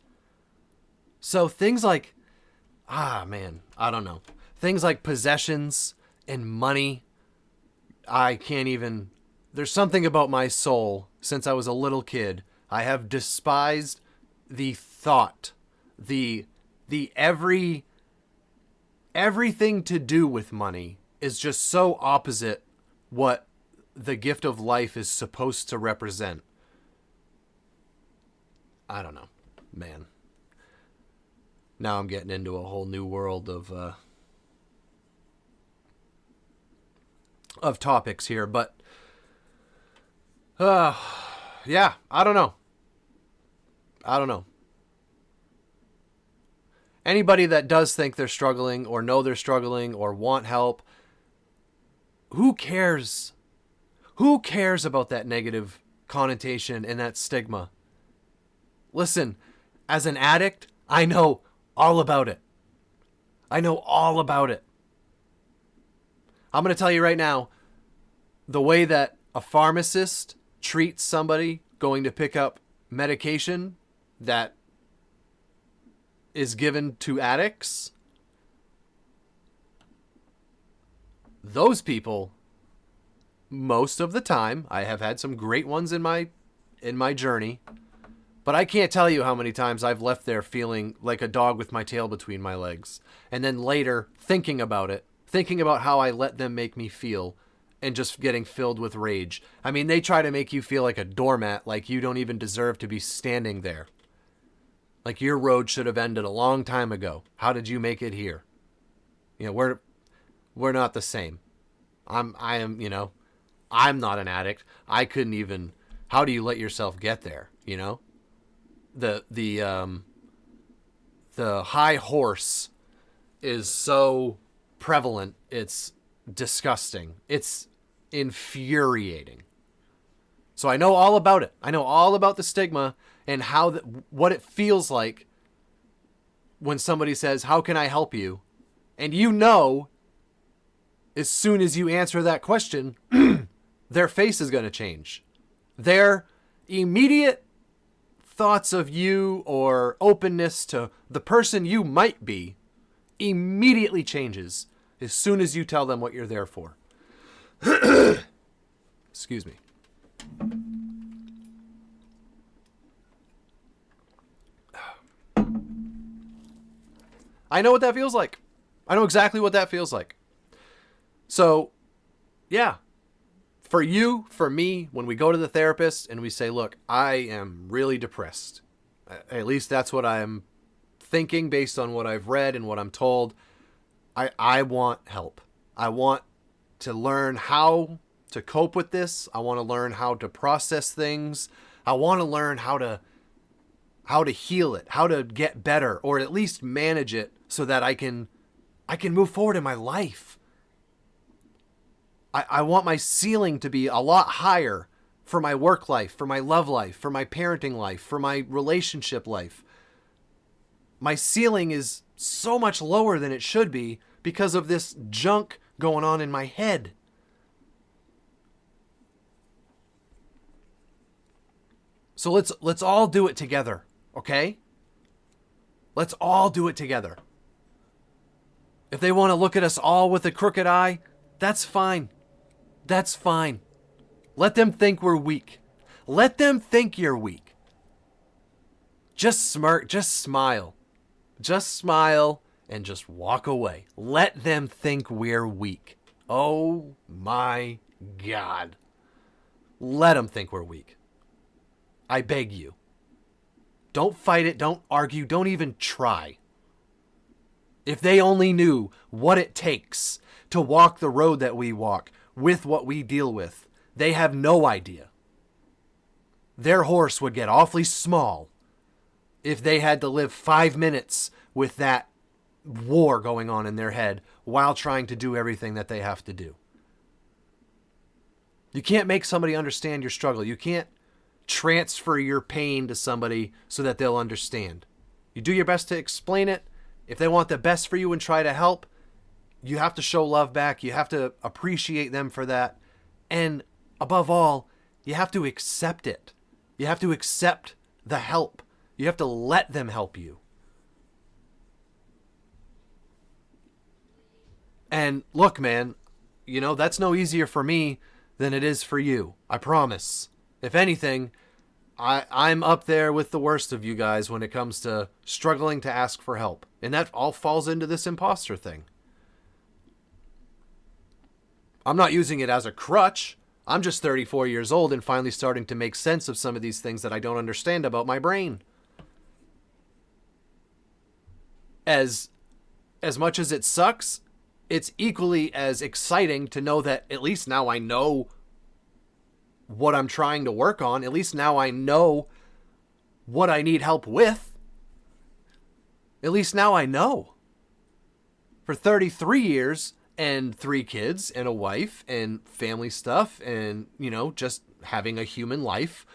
So things like, I don't know. Things like possessions and money, I can't even, there's something about my soul since I was a little kid. I have despised the thought, the everything to do with money is just so opposite what the gift of life is supposed to represent. I don't know, man. Now I'm getting into a whole new world of topics here, but yeah, I don't know. Anybody that does think they're struggling or know they're struggling or want help, who cares? Who cares about that negative connotation and that stigma? Listen, as an addict, I know all about it. I'm going to tell you right now, the way that a pharmacist treats somebody going to pick up medication that is given to addicts, those people, most of the time, I have had some great ones in my journey, but I can't tell you how many times I've left there feeling like a dog with my tail between my legs, and then later thinking about how I let them make me feel, and just getting filled with rage. I mean, they try to make you feel like a doormat, like you don't even deserve to be standing there. Like your road should have ended a long time ago. How did you make it here? You know, we're not the same. I'm not an addict. I couldn't even, how do you let yourself get there, you know? The high horse is so prevalent, it's disgusting. It's infuriating. So I know all about it. I know all about the stigma and what it feels like when somebody says, "How can I help you?" And you know, as soon as you answer that question, their face is going to change. Their immediate thoughts of you or openness to the person you might be immediately changes as soon as you tell them what you're there for. Excuse me. I know what that feels like. I know exactly what that feels like. So, yeah. For you, for me, when we go to the therapist and we say, look, I am really depressed. At least that's what I'm thinking based on what I've read and what I'm told. I want help. I want to learn how to cope with this. I want to learn how to process things. I want to learn how to heal it, how to get better, or at least manage it so that I can move forward in my life. I want my ceiling to be a lot higher for my work life, for my love life, for my parenting life, for my relationship life. My ceiling is so much lower than it should be because of this junk going on in my head. So let's all do it together, okay? Let's all do it together. If they want to look at us all with a crooked eye, that's fine. That's fine. Let them think we're weak. Let them think you're weak. Just smirk, just smile. Just smile and just walk away. Let them think we're weak. Oh my God. Let them think we're weak. I beg you. Don't fight it. Don't argue. Don't even try. If they only knew what it takes to walk the road that we walk with what we deal with, they have no idea. Their horse would get awfully small if they had to live 5 minutes with that war going on in their head while trying to do everything that they have to do. You can't make somebody understand your struggle. You can't transfer your pain to somebody so that they'll understand. You do your best to explain it. If they want the best for you and try to help, you have to show love back. You have to appreciate them for that. And above all, you have to accept it. You have to accept the help. You have to let them help you. And look, man, that's no easier for me than it is for you. I promise. If anything, I'm up there with the worst of you guys when it comes to struggling to ask for help. And that all falls into this imposter thing. I'm not using it as a crutch. I'm just 34 years old and finally starting to make sense of some of these things that I don't understand about my brain. As much as it sucks, it's equally as exciting to know that at least now I know what I'm trying to work on. At least now I know what I need help with. At least now I know. For 33 years and 3 kids and a wife and family stuff and, just having a human life,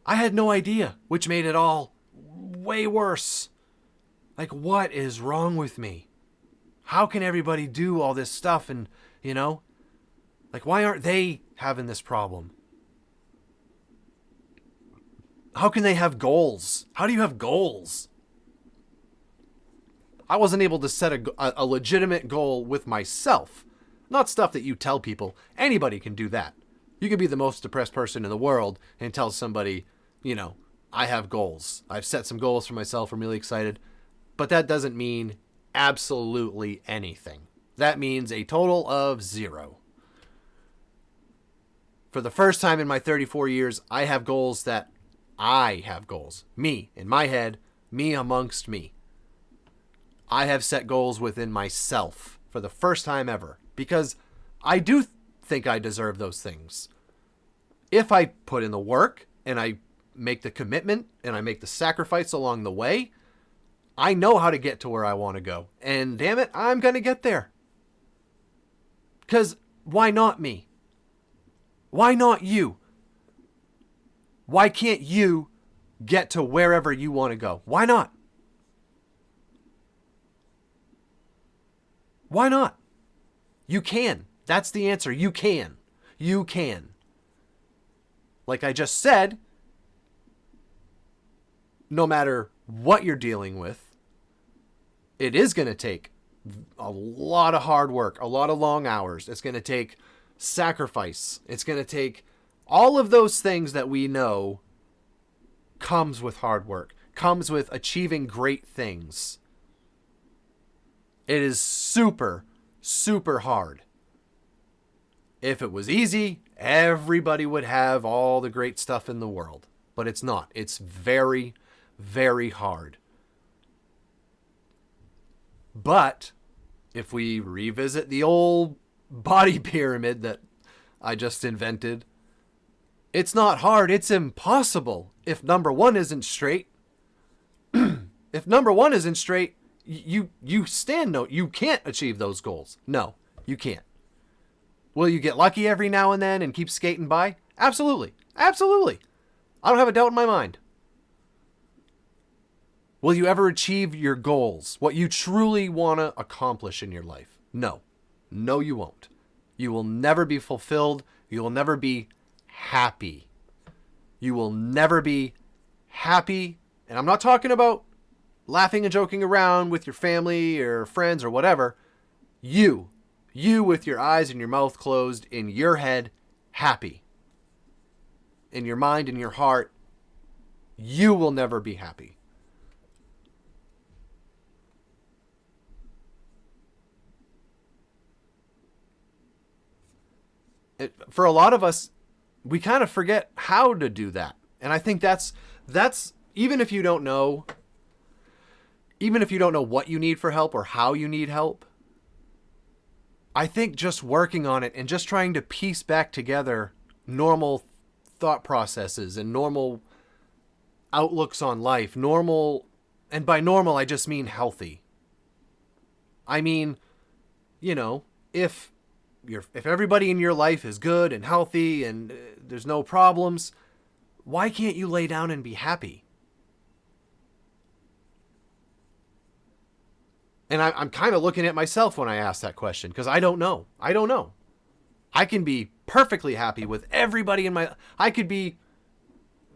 I had no idea, which made it all way worse. Like, what is wrong with me? How can everybody do all this stuff and, like, why aren't they having this problem? How can they have goals? How do you have goals? I wasn't able to set a legitimate goal with myself. Not stuff that you tell people. Anybody can do that. You could be the most depressed person in the world and tell somebody, I have goals. I've set some goals for myself. I'm really excited. But that doesn't mean absolutely anything. That means a total of 0. For the first time in my 34 years, I have goals that I have goals. Me, in my head, me amongst me. I have set goals within myself for the first time ever because I do think I deserve those things. If I put in the work and I make the commitment and I make the sacrifice along the way, I know how to get to where I want to go. And damn it, I'm going to get there. Because why not me? Why not you? Why can't you get to wherever you want to go? Why not? Why not? You can. That's the answer. You can. You can. Like I just said, no matter what you're dealing with, it is going to take a lot of hard work, a lot of long hours. It's going to take sacrifice. It's going to take all of those things that we know comes with hard work, comes with achieving great things. It is super, super hard. If it was easy, everybody would have all the great stuff in the world. But it's not. It's very, very hard. But if we revisit the old body pyramid that I just invented, it's not hard. It's impossible. If number 1 isn't straight, if number 1 isn't straight, you can't achieve those goals. No, you can't. Will you get lucky every now and then and keep skating by? Absolutely. Absolutely. I don't have a doubt in my mind. Will you ever achieve your goals? What you truly want to accomplish in your life? No. No, you won't. You will never be fulfilled. You will never be happy. You will never be happy. And I'm not talking about laughing and joking around with your family or friends or whatever. You with your eyes and your mouth closed, in your head, happy. In your mind and your heart, you will never be happy. For a lot of us, we kind of forget how to do that. And I think that's even if you don't know what you need for help or how you need help, I think just working on it and just trying to piece back together normal thought processes and normal outlooks on life, and by normal, I just mean healthy. I mean, if everybody in your life is good and healthy and there's no problems, Why can't you lay down and be happy? And I'm kind of looking at myself when I ask that question, because I don't know. I can be perfectly happy with everybody in my... I could be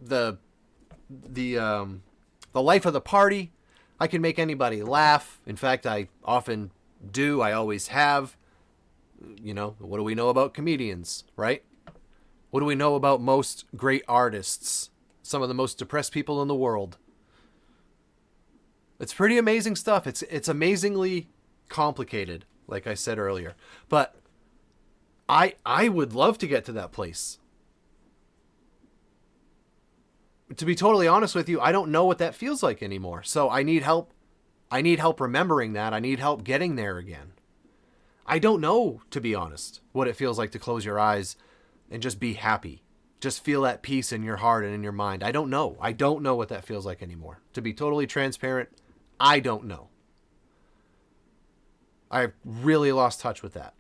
the life of the party. I can make anybody laugh. In fact, I often do. I always have. You know, what do we know about comedians, right? What do we know about most great artists? Some of the most depressed people in the world. It's pretty amazing stuff. It's amazingly complicated, like I said earlier. But I would love to get to that place. To be totally honest with you, I don't know what that feels like anymore. So I need help. I need help remembering that. I need help getting there again. I don't know, to be honest, what it feels like to close your eyes and just be happy. Just feel that peace in your heart and in your mind. I don't know. I don't know what that feels like anymore. To be totally transparent, I don't know. I've really lost touch with that.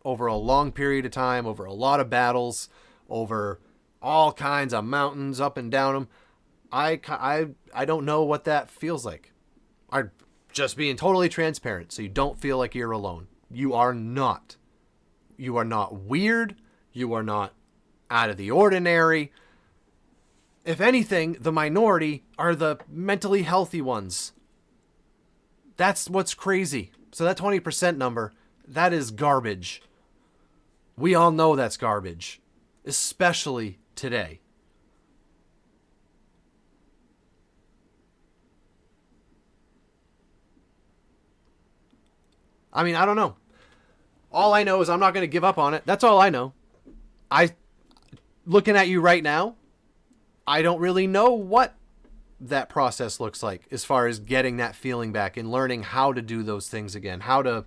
Over a long period of time, over a lot of battles, over all kinds of mountains, up and down them. I don't know what that feels like. I'm just being totally transparent so you don't feel like you're alone. You are not. You are not weird. You are not out of the ordinary. If anything, the minority are the mentally healthy ones. That's what's crazy. So that 20% number, that is garbage. We all know that's garbage, especially today. I mean, I don't know. All I know is I'm not going to give up on it. That's all I know. Looking at you right now, I don't really know what that process looks like as far as getting that feeling back and learning how to do those things again, how to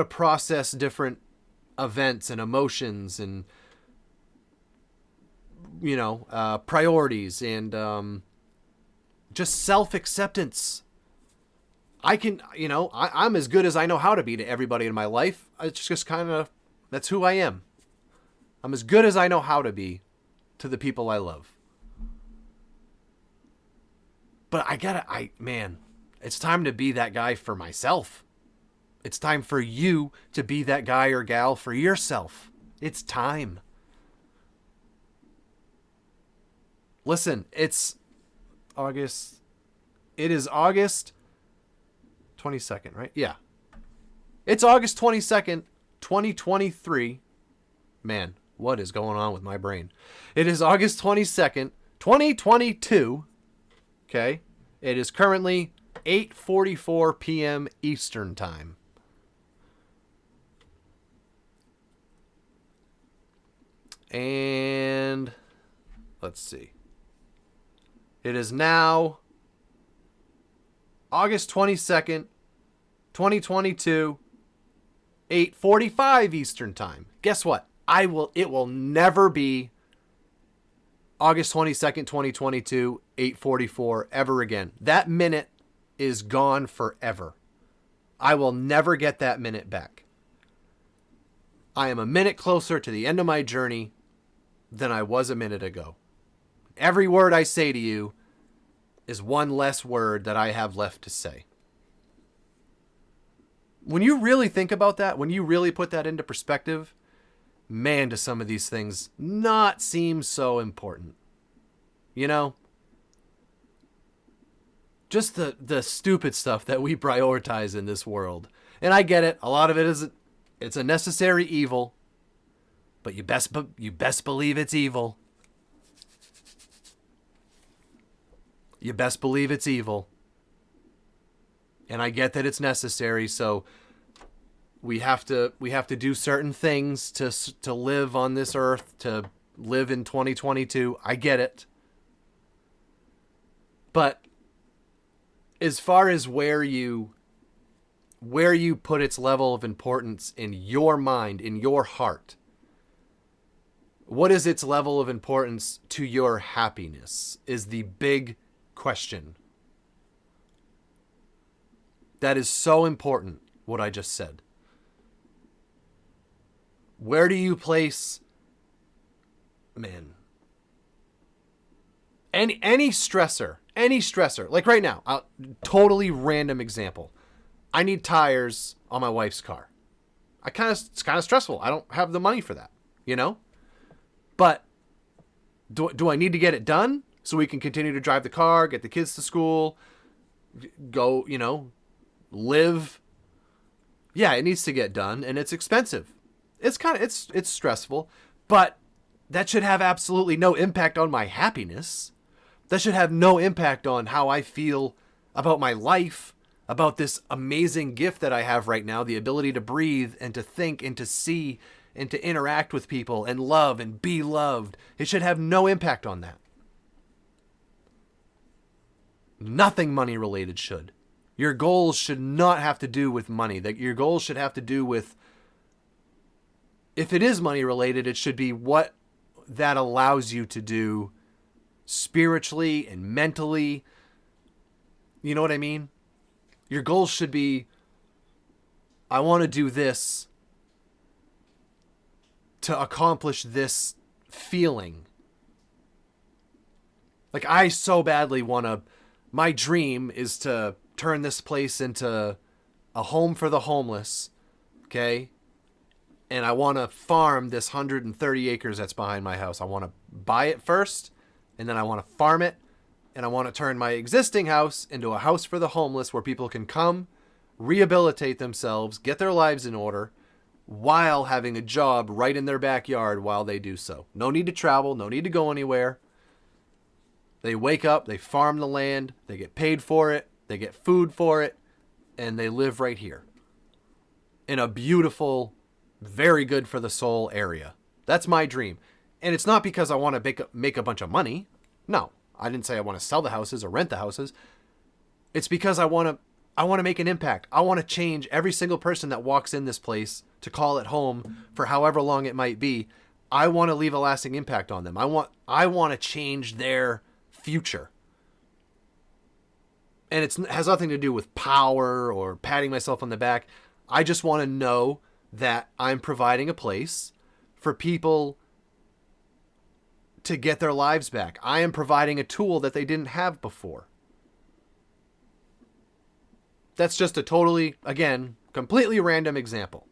process different events and emotions and, you know, priorities and just self-acceptance. I can, you know, I'm as good as I know how to be to everybody in my life. It's just kind of, that's who I am. I'm as good as I know how to be to the people I love. But man, it's time to be that guy for myself. It's time for you to be that guy or gal for yourself. It's time. Listen, it's August. It is August 22nd, right? Yeah. It's August 22nd, 2023. Man, what is going on with my brain? It is August 22nd, 2022. Okay. It is currently 8:44 p.m. Eastern Time. And let's see. It is now August 22nd, 2022, 8:45 Eastern Time. Guess what? It will never be August 22nd, 2022, 8:44 ever again. That minute is gone forever. I will never get that minute back. I am a minute closer to the end of my journey than I was a minute ago. Every word I say to you is one less word that I have left to say. When you really think about that, when you really put that into perspective, man, do some of these things not seem so important. You know? Just the stupid stuff that we prioritize in this world. And I get it. A lot of it it's a necessary evil. But you best believe it's evil. You best believe it's evil. And I get that it's necessary, so we have to do certain things to live on this earth, to live in 2022. I get it. But as far as where you put its level of importance in your mind, in your heart, what is its level of importance to your happiness is the big question. That is so important, what I just said. Where do you place... Man, Any stressor, like right now, totally random example. I need tires on my wife's car. It's kind of stressful. I don't have the money for that, you know? But do I need to get it done so we can continue to drive the car, get the kids to school, go, live? Yeah, it needs to get done, and it's expensive. It's stressful, but that should have absolutely no impact on my happiness. That should have no impact on how I feel about my life, about this amazing gift that I have right now, the ability to breathe and to think and to see and to interact with people and love and be loved. It should have no impact on that. Nothing money related should. Your goals should not have to do with money. That your goals should have to do with, if it is money related, it should be what that allows you to do spiritually and mentally. You know what I mean? Your goals should be, I want to do this to accomplish this feeling. Like, I so badly want to, my dream is to turn this place into a home for the homeless, okay? And I want to farm this 130 acres that's behind my house. I want to buy it first, and then I want to farm it, and I want to turn my existing house into a house for the homeless where people can come, rehabilitate themselves, get their lives in order, while having a job right in their backyard while they do so. No need to travel, no need to go anywhere. They wake up, they farm the land, they get paid for it, they get food for it, and they live right here in a beautiful, very good for the soul area. That's my dream. And it's not because I want to make a bunch of money. No, I didn't say I want to sell the houses or rent the houses. It's because I want to make an impact. I want to change every single person that walks in this place to call it home for however long it might be. I want to leave a lasting impact on them. I want to change their future. And it has nothing to do with power or patting myself on the back. I just want to know that I'm providing a place for people to get their lives back. I am providing a tool that they didn't have before. That's just a totally, again, completely random example.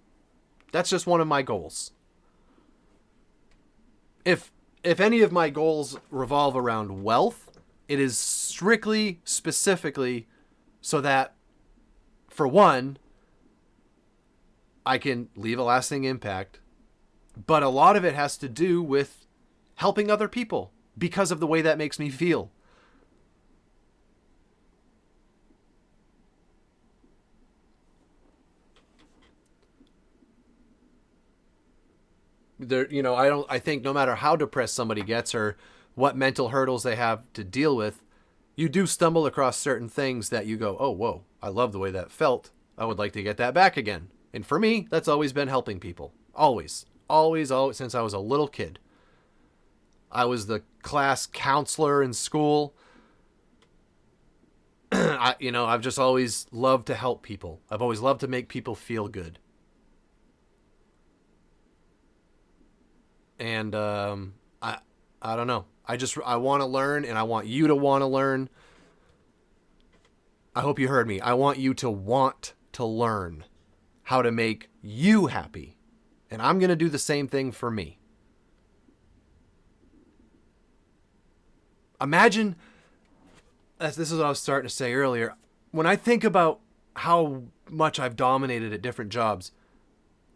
That's just one of my goals. If any of my goals revolve around wealth, it is strictly, specifically, so that, for one, I can leave a lasting impact. But a lot of it has to do with helping other people because of the way that makes me feel. I think no matter how depressed somebody gets or what mental hurdles they have to deal with, you do stumble across certain things that you go, oh, whoa, I love the way that felt. I would like to get that back again. And for me, that's always been helping people. Always, since I was a little kid. I was the class counselor in school. I've just always loved to help people. I've always loved to make people feel good. And I don't know. I want to learn, and I want you to want to learn. I hope you heard me. I want you to want to learn how to make you happy. And I'm going to do the same thing for me. Imagine, this is what I was starting to say earlier. When I think about how much I've dominated at different jobs,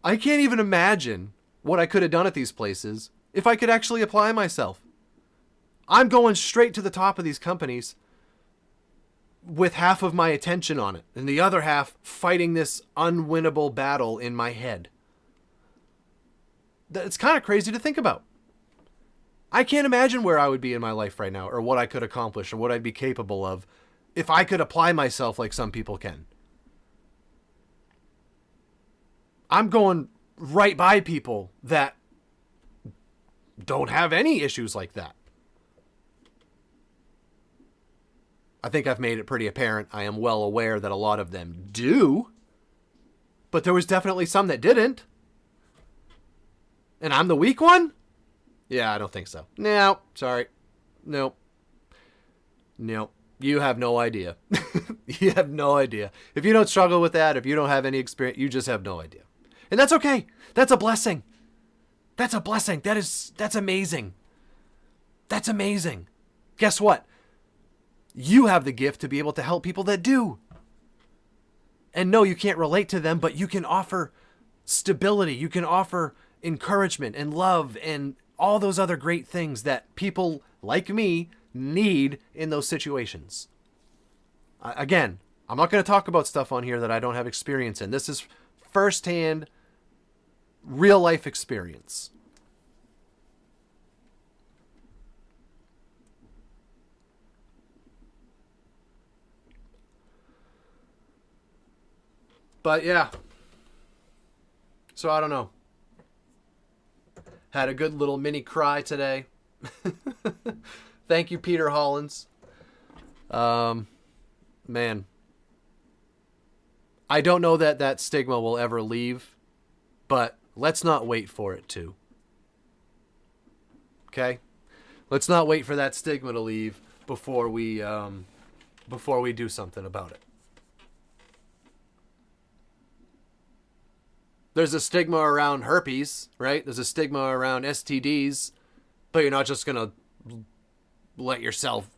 I can't even imagine what I could have done at these places if I could actually apply myself. I'm going straight to the top of these companies with half of my attention on it and the other half fighting this unwinnable battle in my head. It's kind of crazy to think about. I can't imagine where I would be in my life right now or what I could accomplish or what I'd be capable of if I could apply myself like some people can. I'm going right by people that don't have any issues like that. I think I've made it pretty apparent. I am well aware that a lot of them do, but there was definitely some that didn't. And I'm the weak one? Yeah, I don't think so. No, sorry. Nope. Nope. You have no idea. You have no idea. If you don't struggle with that, if you don't have any experience, you just have no idea. And that's okay. That's a blessing. That's a blessing. That's amazing. That's amazing. Guess what? You have the gift to be able to help people that do. And no, you can't relate to them, but you can offer stability. You can offer encouragement and love and all those other great things that people like me need in those situations. Again, I'm not going to talk about stuff on here that I don't have experience in. This is firsthand, real life experience. But yeah. So I don't know. Had a good little mini cry today. Thank you, Peter Hollins. Man. I don't know that stigma will ever leave, but let's not wait for it to. Okay? Let's not wait for that stigma to leave before we do something about it. There's a stigma around herpes, right? There's a stigma around STDs, but you're not just going to let yourself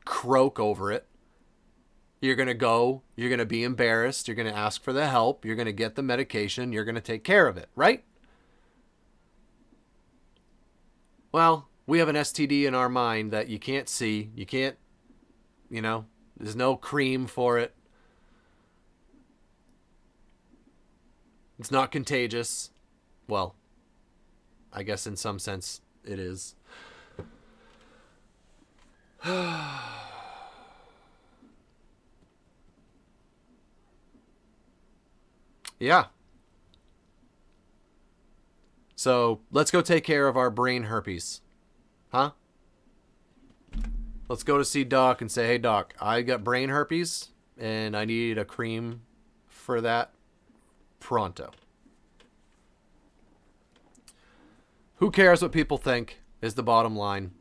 croak over it. You're going to go, you're going to be embarrassed, you're going to ask for the help, you're going to get the medication, you're going to take care of it, right? Well, we have an STD in our mind that you can't see, you can't, there's no cream for it. It's not contagious. Well, I guess in some sense it is. Yeah. So let's go take care of our brain herpes. Huh? Let's go to see Doc and say, hey, Doc, I got brain herpes and I need a cream for that pronto. Who cares what people think is the bottom line.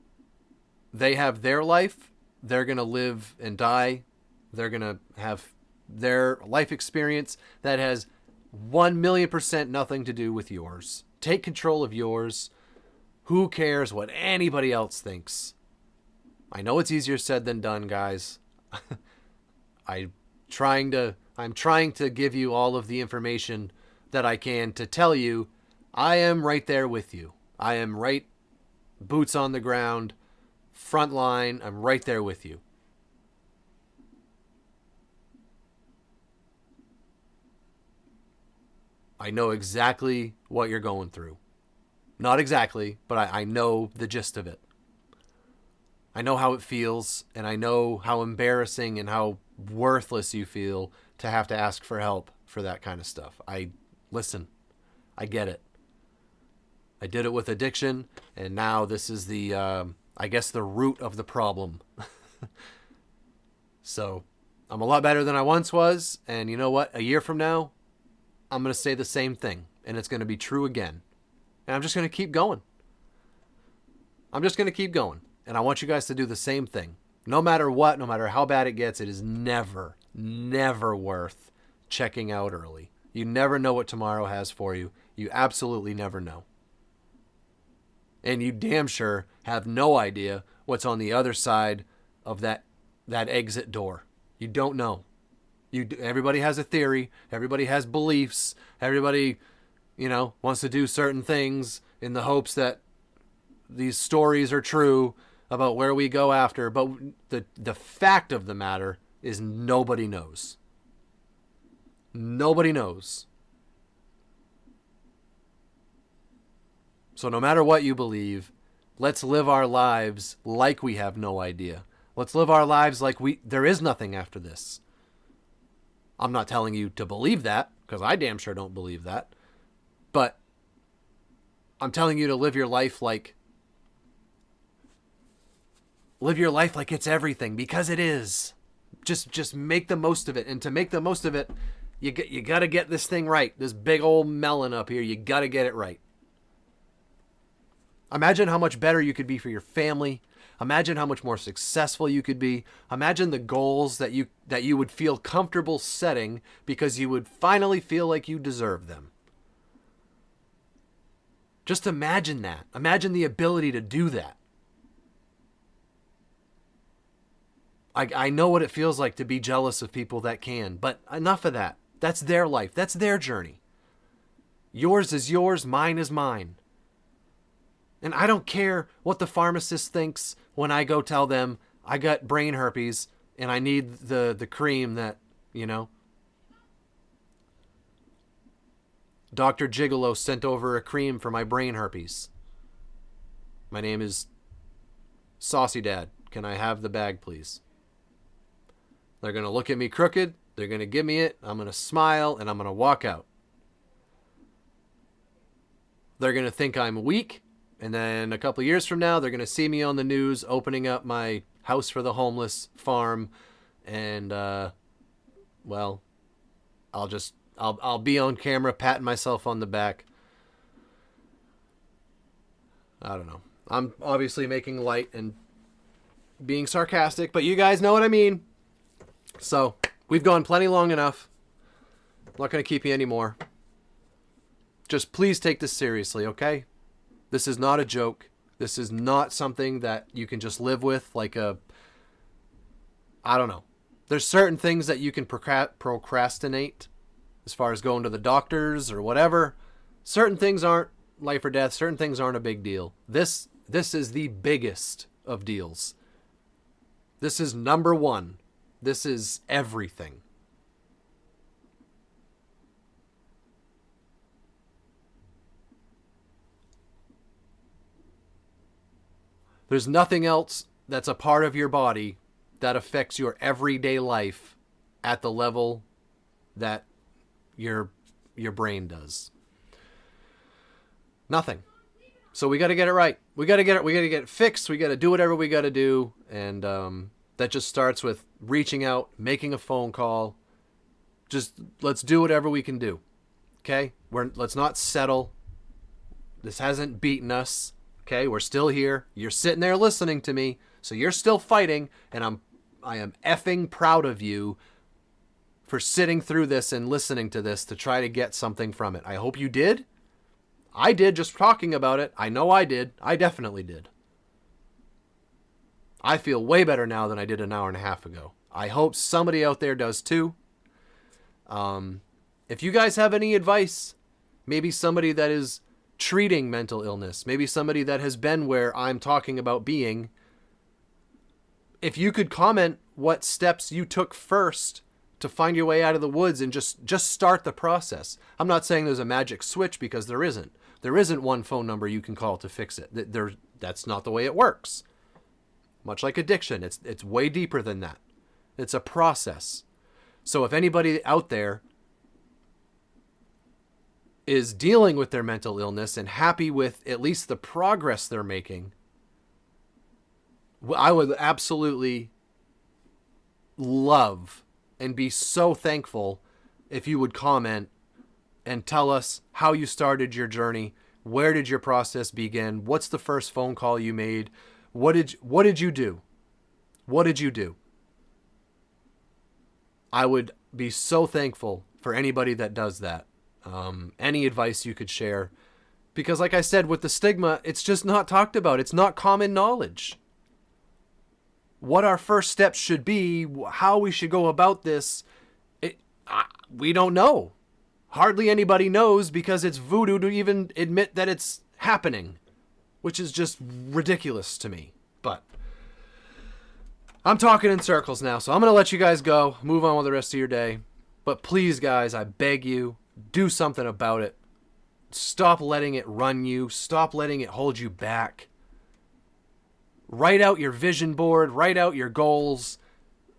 They have their life. They're going to live and die. They're going to have their life experience that has 1,000,000% nothing to do with yours. Take control of yours. Who cares what anybody else thinks? I know it's easier said than done, guys. I'm trying to give you all of the information that I can to tell you I am right there with you. I am right, boots on the ground, front line. I'm right there with you. I know exactly what you're going through. Not exactly, but I know the gist of it. I know how it feels, and I know how embarrassing and how worthless you feel to have to ask for help for that kind of stuff. Listen, I get it. I did it with addiction, and now this is the, I guess, the root of the problem. So, I'm a lot better than I once was, and you know what? A year from now, I'm going to say the same thing, and it's going to be true again. And I'm just going to keep going. I'm just going to keep going. And I want you guys to do the same thing. No matter what, no matter how bad it gets, it is never, never worth checking out early. You never know what tomorrow has for you. You absolutely never know. And you damn sure have no idea what's on the other side of that exit door. You don't know. Everybody has a theory. Everybody has beliefs. Everybody, wants to do certain things in the hopes that these stories are true about where we go after. But the fact of the matter is nobody knows. Nobody knows. So no matter what you believe, let's live our lives like we have no idea. Let's live our lives like there is nothing after this. I'm not telling you to believe that, because I damn sure don't believe that. But I'm telling you to live your life like it's everything, because it is. Just make the most of it. And to make the most of it, you got to get this thing right. This big old melon up here, you got to get it right. Imagine how much better you could be for your family. Imagine how much more successful you could be. Imagine the goals that you would feel comfortable setting because you would finally feel like you deserve them. Just imagine that. Imagine the ability to do that. I know what it feels like to be jealous of people that can, but enough of that. That's their life. That's their journey. Yours is yours, mine is mine. And I don't care what the pharmacist thinks when I go tell them I got brain herpes and I need the cream that, Dr. Gigolo sent over a cream for my brain herpes. My name is SauceyDad. Can I have the bag, please? They're going to look at me crooked. They're going to give me it. I'm going to smile and I'm going to walk out. They're going to think I'm weak. And then a couple of years from now, they're going to see me on the news opening up my house for the homeless farm. And, well, I'll be on camera patting myself on the back. I don't know. I'm obviously making light and being sarcastic, but you guys know what I mean. So, we've gone plenty long enough. I'm not going to keep you anymore. Just please take this seriously, okay? This is not a joke. This is not something that you can just live with like I don't know. There's certain things that you can procrastinate as far as going to the doctors or whatever. Certain things aren't life or death. Certain things aren't a big deal. This is the biggest of deals. This is number one. This is everything. There's nothing else that's a part of your body that affects your everyday life at the level that your brain does. Nothing. So we got to get it right. We got to get it fixed. We got to do whatever we got to do. And that just starts with reaching out, making a phone call. Just let's do whatever we can do. Okay? Let's not settle. This hasn't beaten us. Okay? We're still here. You're sitting there listening to me. So you're still fighting, and I am effing proud of you for sitting through this and listening to this to try to get something from it. I hope you did. I did, just talking about it. I know I did. I definitely did. I feel way better now than I did an hour and a half ago. I hope somebody out there does too. If you guys have any advice, maybe somebody that is treating mental illness, maybe somebody that has been where I'm talking about being, if you could comment what steps you took first to find your way out of the woods and just start the process. I'm not saying there's a magic switch, because there isn't. There isn't one phone number you can call to fix it. That's not the way it works. Much like addiction, it's way deeper than that. It's a process. So if anybody out there is dealing with their mental illness and happy with at least the progress they're making, I would absolutely love and be so thankful if you would comment and tell us how you started your journey. Where did your process begin? What's the first phone call you made? What did you do? What did you do? I would be so thankful for anybody that does that. Any advice you could share. Because like I said, with the stigma, it's just not talked about. It's not common knowledge. What our first steps should be, how we should go about this, we don't know. Hardly anybody knows, because it's voodoo to even admit that it's happening, which is just ridiculous to me. But I'm talking in circles now, so I'm going to let you guys go, move on with the rest of your day. But please, guys, I beg you, do something about it. Stop letting it run you. Stop letting it hold you back. Write out your vision board. Write out your goals.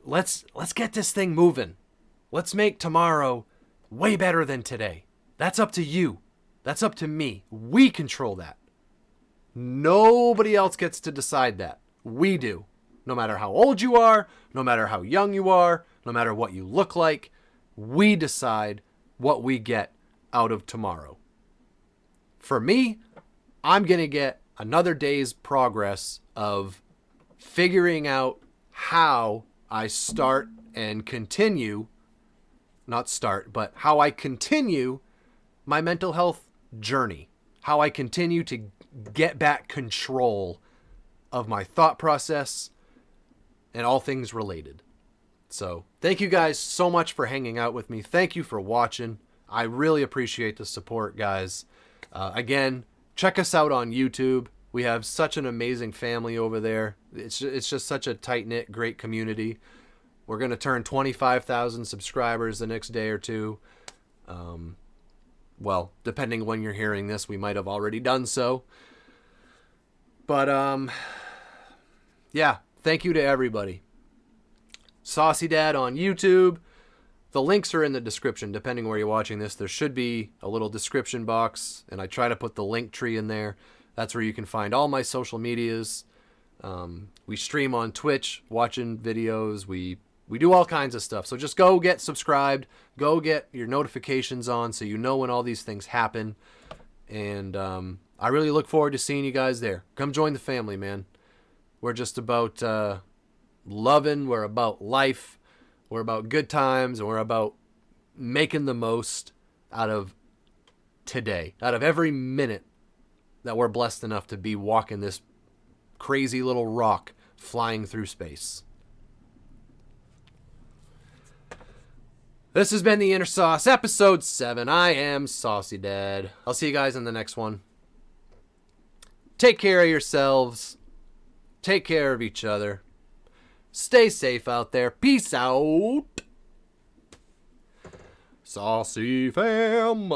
Let's get this thing moving. Let's make tomorrow way better than today. That's up to you. That's up to me. We control that. Nobody else gets to decide that. We do. No matter how old you are, no matter how young you are, no matter what you look like, we decide what we get out of tomorrow. For me, I'm going to get another day's progress of figuring out how I start and continue, not start, but how I continue my mental health journey, how I continue to get back control of my thought process and all things related. So thank you guys so much for hanging out with me. Thank you for watching. I really appreciate the support, guys. Again, check us out on YouTube. We have such an amazing family over there. It's just such a tight-knit, great community. We're going to turn 25,000 subscribers the next day or two. Well, depending when you're hearing this, we might have already done so. But, yeah, thank you to everybody. SauceyDad on YouTube. The links are in the description, depending where you're watching this. There should be a little description box, and I try to put the link tree in there. That's where you can find all my social medias. We stream on Twitch, watching videos. We do all kinds of stuff. So just go get subscribed. Go get your notifications on so you know when all these things happen. And I really look forward to seeing you guys there. Come join the family, man. We're just about loving. We're about life. We're about good times. And we're about making the most out of today. Out of every minute that we're blessed enough to be walking this crazy little rock flying through space. This has been The Inner Sauce, episode 7. I am SauceyDad. I'll see you guys in the next one. Take care of yourselves. Take care of each other. Stay safe out there. Peace out. SauceyFam.